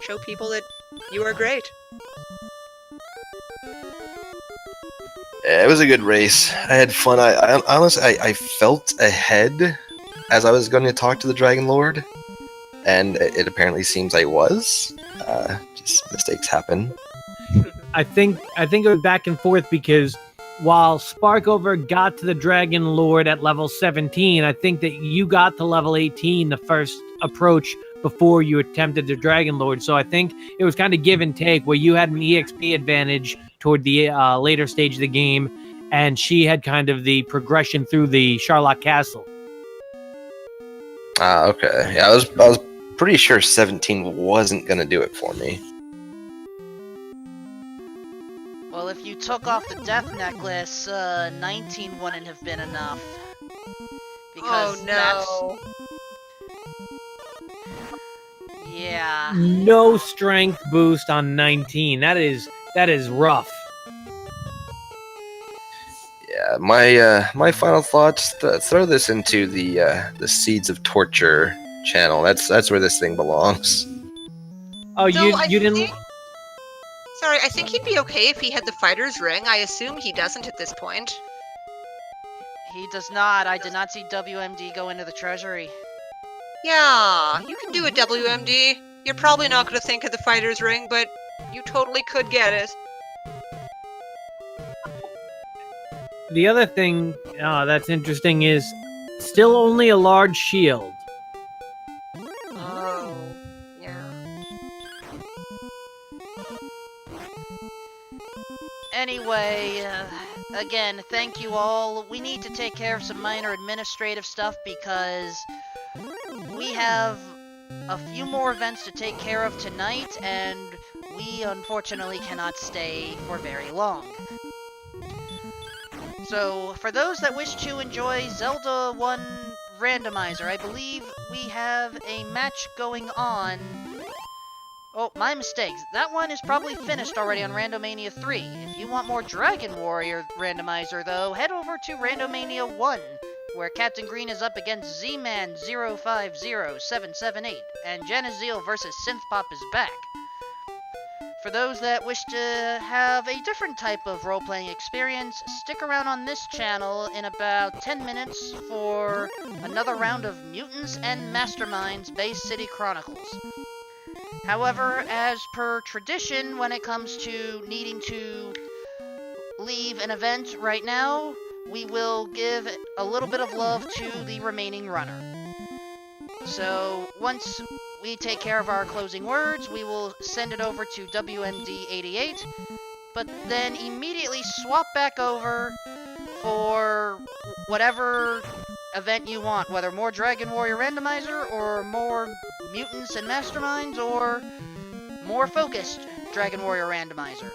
show people that you are great. Yeah, it was a good race. I had fun. I honestly, I felt ahead as I was going to talk to the Dragon Lord. And it apparently seems I was. Just mistakes happen. I think it was back and forth because while Sparkover got to the Dragon Lord at level 17, I think that you got to level 18 the first approach before you attempted the Dragon Lord. So I think it was kind of give and take where you had an EXP advantage toward the later stage of the game, and she had kind of the progression through the Charlotte Castle. Okay. Yeah, I was pretty sure 17 wasn't going to do it for me. if you took off the death necklace, 19 wouldn't have been enough. Because Oh no. Yeah. No strength boost on 19. That is rough. Yeah, my final thoughts. Throw this into the Seeds of Torture channel. That's where this thing belongs. Oh, So you I didn't. think- Sorry, I think he'd be okay if he had the fighter's ring. I assume he doesn't at this point. He does not. I did not see WMD go into the treasury. Yeah, you can do a WMD. You're probably not going to think of the fighter's ring, but you totally could get it. The other thing that's interesting is still only a large shield. Oh, yeah. Anyway, again, thank you all. We need to take care of some minor administrative stuff because we have a few more events to take care of tonight, and we unfortunately cannot stay for very long. So, for those that wish to enjoy Zelda 1 Randomizer, I believe we have a match going on. Oh, my mistake. That one is probably finished already on Randomania 3. If you want more Dragon Warrior Randomizer, though, head over to Randomania 1, where Captain Green is up against Z-Man 050778, and Janazeel versus Synthpop is back. For those that wish to have a different type of role-playing experience, stick around on this channel in about 10 minutes for another round of Mutants and Masterminds Bay City Chronicles. However, as per tradition, when it comes to needing to leave an event right now, we will give a little bit of love to the remaining runner. So, once we take care of our closing words, we will send it over to WMD88, but then immediately swap back over for whatever event you want, whether more Dragon Warrior Randomizer, or more Mutants and Masterminds, or more focused Dragon Warrior Randomizer.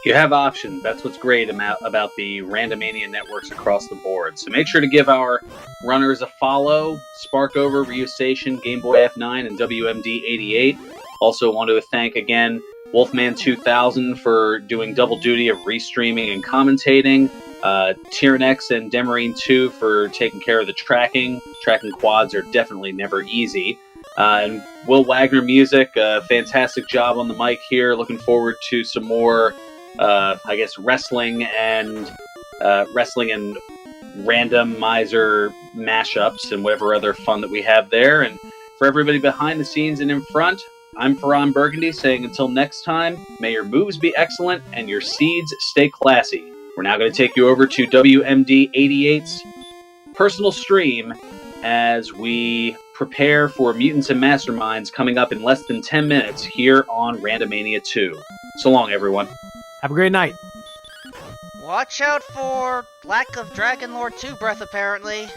You have options. That's what's great about the Randomania networks across the board. So make sure to give our runners a follow. Sparkover, RyuSeishin, gameboyf9, and WMD88. Also want to thank again Wolfman2000 for doing double duty of restreaming and commentating. Tyrannex and Demarine2 for taking care of the tracking. Tracking quads are definitely never easy. And Will Wagner Music, fantastic job on the mic here. Looking forward to some more wrestling and randomizer mashups and whatever other fun that we have there. And for everybody behind the scenes and in front, I'm Ferran Burgundy saying until next time, may your moves be excellent and your seeds stay classy. We're now going to take you over to WMD88's personal stream as we prepare for Mutants and Masterminds coming up in less than 10 minutes here on Randomania 2. So long, everyone. Have a great night. Watch out for lack of Dragon Lord 2 breath, apparently.